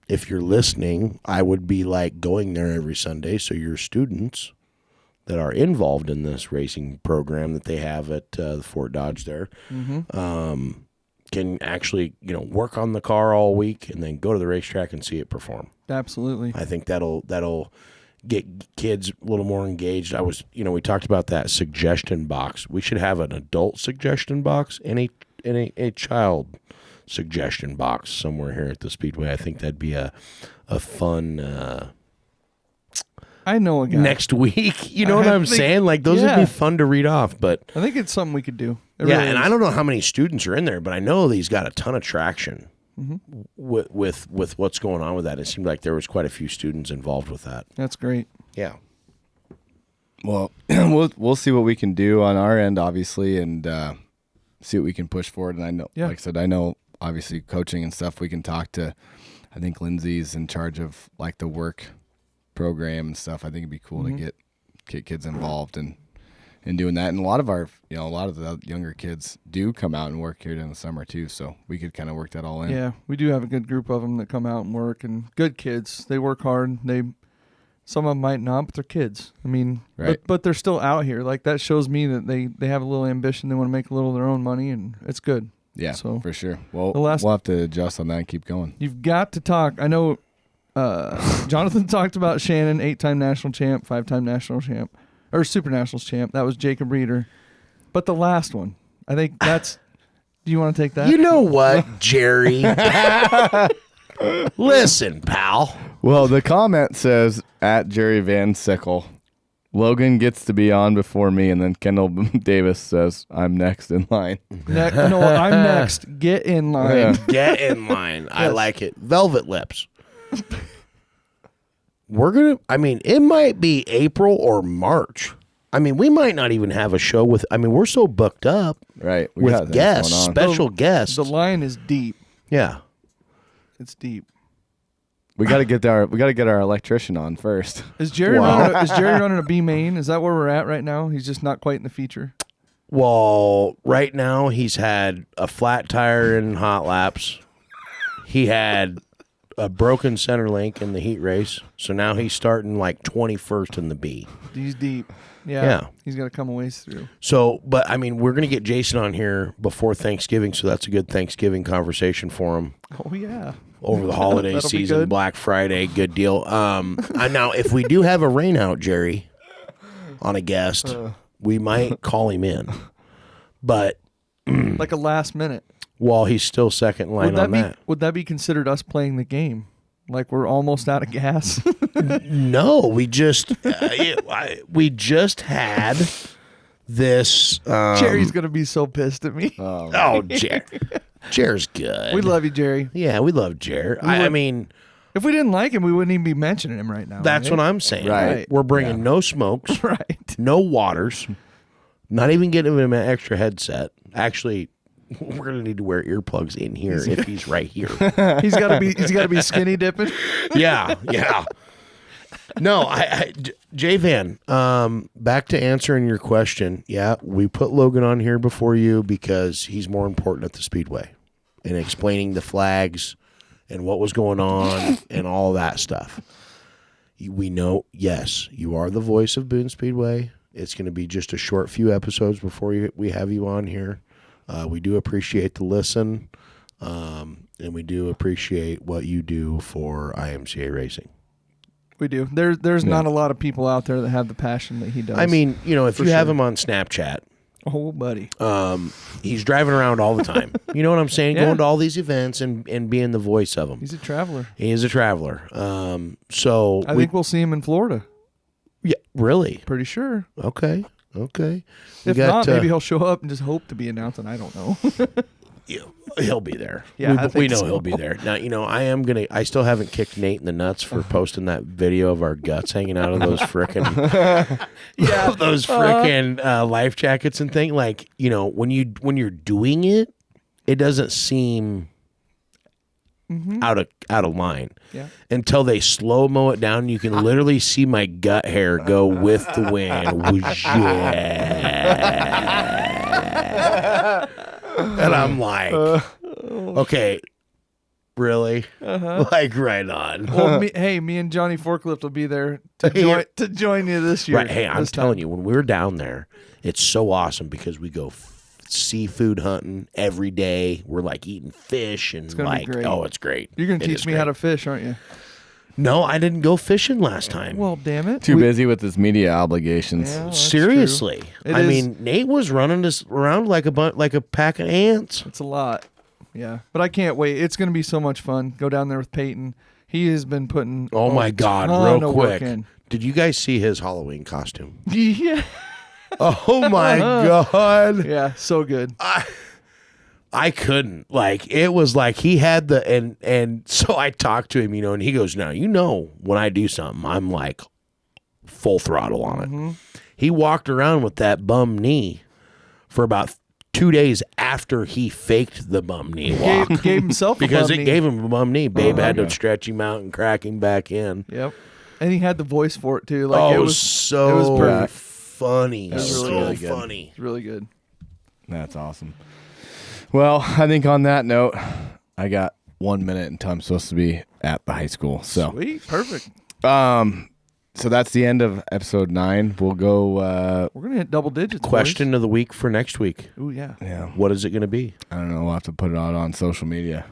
if you're listening, I would be going there every Sunday. So your students that are involved in this racing program that they have at the Fort Dodge there, can actually, work on the car all week and then go to the racetrack and see it perform. Absolutely. I think that'll get kids a little more engaged. We talked about that suggestion box. We should have an adult suggestion box and a child suggestion box somewhere here at the Speedway. I think that'd be a fun I know a guy. next week. You know what I'm saying? Those would be fun to read off, but I think it's something we could do. And I don't know how many students are in there, but I know that he's got a ton of traction with what's going on with that. It seemed like there was quite a few students involved with that. That's great. Yeah. Well, we'll see what we can do on our end, obviously, and see what we can push forward. And I know, like I said, obviously coaching and stuff. We can talk to. I think Lindsay's in charge of the work program and stuff. I think it'd be cool to get kids involved in doing that. And a lot of the younger kids do come out and work here during the summer too. So we could kind of work that all in. Yeah, we do have a good group of them that come out and work, and good kids. They work hard. Some of them might not, but they're kids. Right. but they're still out here. That shows me that they have a little ambition. They want to make a little of their own money, and it's good. Yeah, so for sure. Well, we'll have to adjust on that and keep going. You've got to talk. I know Johnathon talked about Shannon, 8-time national champ, 5-time national champ, or Super Nationals champ. That was Jacob Reeder. But the last one, I think that's. Do you want to take that? You know what, Jerry? Listen, pal. Well, the comment says at Jerry Van Sickle, Logan gets to be on before me, and then Kendall Davis says, I'm next in line. No, I'm next. Get in line. Yeah. Get in line. I like it. Velvet lips. It might be April or March. I mean, we might not even have a show we're so booked up Right. We got with things guests, going on. special guests. The line is deep. Yeah. It's deep. We got to get our electrician on first. Is Jerry Wow. running a B main? Is that where we're at right now? He's just not quite in the feature. Well, right now he's had a flat tire in hot laps. He had a broken center link in the heat race. So now he's starting like 21st in the B. He's deep. Yeah. Yeah. He's got to come a ways through. So, but I mean, we're going to get Jason on here before Thanksgiving. So that's a good Thanksgiving conversation for him. Oh, yeah. Over the holiday That'll be season, good. Black Friday, good deal. Now, if we do have a rain out, Jerry, on a guest, we might call him in. But Like a last minute. while he's still second line on that. Would that be considered us playing the game? Like we're almost out of gas? No, we just had this. Jerry's going to be so pissed at me. Oh, Jer's good. We love you, Jerry. Yeah, we love Jer. I mean, If we didn't like him, we wouldn't even be mentioning him right now. that's what I'm saying. Right. We're bringing no smokes, Right. no waters, not even getting him an extra headset. Actually, we're gonna need to wear earplugs in here if he's right here. He's got to be skinny dipping. Yeah. No, J Van, back to answering your question. Yeah, we put Logan on here before you because he's more important at the Speedway and explaining the flags and what was going on and all that stuff. We know, yes, you are the voice of Boone Speedway. It's going to be just a short few episodes before we have you on here. We do appreciate the listen, and we do appreciate what you do for IMCA Racing. We do. There's not a lot of people out there that have the passion that he does. I mean, if you have sure. him on Snapchat, oh, buddy. he's driving around all the time. You know what I'm saying? Yeah. Going to all these events and being the voice of them. He's a traveler. He is a traveler. So I think we'll see him in Florida. yeah, really? Pretty sure. Okay. We If not, maybe he'll show up and just hope to be announced, and I don't know. he'll be there. Yeah, I we think know so. he'll be there. Now, I still haven't kicked Nate in the nuts for posting that video of our guts hanging out of those frickin' life jackets and thing. Like, when you're doing it, it doesn't seem out of line. Yeah. Until they slow-mo it down, you can literally see my gut hair go with the wind. Whoosh, yeah. And I'm like, okay, really? Like, right on. Well, me and Johnny Forklift will be there to join you this year. Right. Hey, I'm telling you, when we're down there, it's so awesome because we go seafood hunting every day. We're like eating fish and gonna be great. oh, it's great. You're going to It teach is me great. how to fish, aren't you? No, I didn't go fishing last time. Well, damn it. Too busy with his media obligations. Yeah, that's Seriously. true. I It is- mean, Nate was running us around like a pack of ants. It's a lot. Yeah. But I can't wait. It's going to be so much fun. Go down there with Peyton. He has been putting Oh my God, ton real of work quick. in. Did you guys see his Halloween costume? Yeah. Oh my God. Yeah, so good. I couldn't. Like, it was like he had and so I talked to him, and he goes, now, when I do something, I'm like full throttle on it. He walked around with that bum knee for about 2 days after he faked the bum knee walk. Gave himself a Because bum it knee. gave him a bum knee. Babe had to stretch him out and crack him back in. Yep. And he had the voice for it too. Like It it was was so it was perfect. funny. was So really good. funny. It's really good. That's awesome. Well, I think on that note, I got 1 minute until I'm supposed to be at the high school. So, Sweet. Perfect. so that's the end of episode 9. We'll go. We're gonna hit double digits. Question of the week for next week. Oh yeah. Yeah, What is it going to be? I don't know. We'll have to put it out on social media.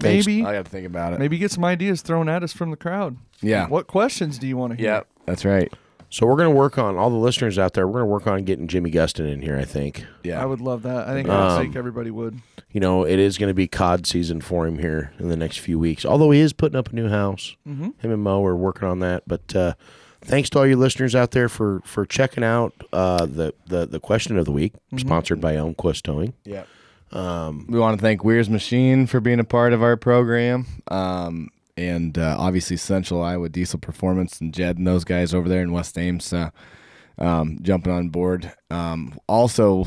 Maybe I got to think about it. maybe get some ideas thrown at us from the crowd. Yeah. What questions do you want to hear? Yeah, that's right. So we're going to work on, all the listeners out there, we're going to work on getting Jimmy Gustin in here, I think. Yeah. I would love that. I think I think everybody would. You know, it is going to be cod season for him here in the next few weeks. Although he is putting up a new house. Him and Mo are working on that. But thanks to all you listeners out there for checking out the question of the week, sponsored by Elmquist Towing. Yeah. We want to thank Weir's Machine for being a part of our program. And obviously Central Iowa Diesel Performance and Jed and those guys over there in West Ames jumping on board. Also,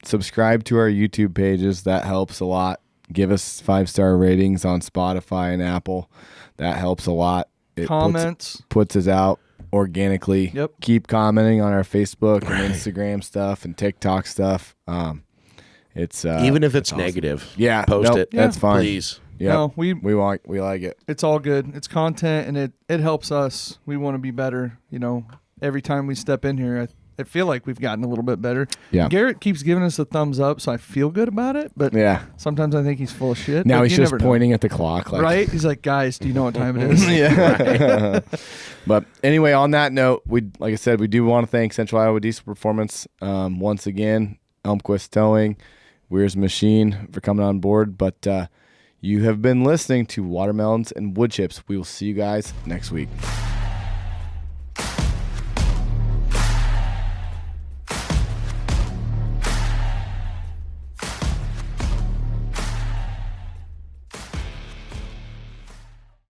subscribe to our YouTube pages. That helps a lot. Give us 5-star ratings on Spotify and Apple. That helps a lot. It Comments. puts us out organically. Yep. Keep commenting on our Facebook and Instagram stuff and TikTok stuff. It's Even if it's awesome. negative. Yeah, Post nope, it. that's fine. Please. Yeah, No, we like it. it's all good. It's content, and it helps us. We want to be better. You know, every time we step in here, I feel like we've gotten a little bit better. Yeah. Garrett keeps giving us a thumbs up, so I feel good about it. But Yeah. sometimes I think he's full of shit. Now but he's you just never know. pointing at the clock, like, Right? He's like, guys, do you know what time it is? Yeah. But anyway, on that note, like I said, we do want to thank Central Iowa Diesel Performance once again, Elmquist Towing, Weir's Machine for coming on board. But you have been listening to Watermelons and Woodchips. We will see you guys next week.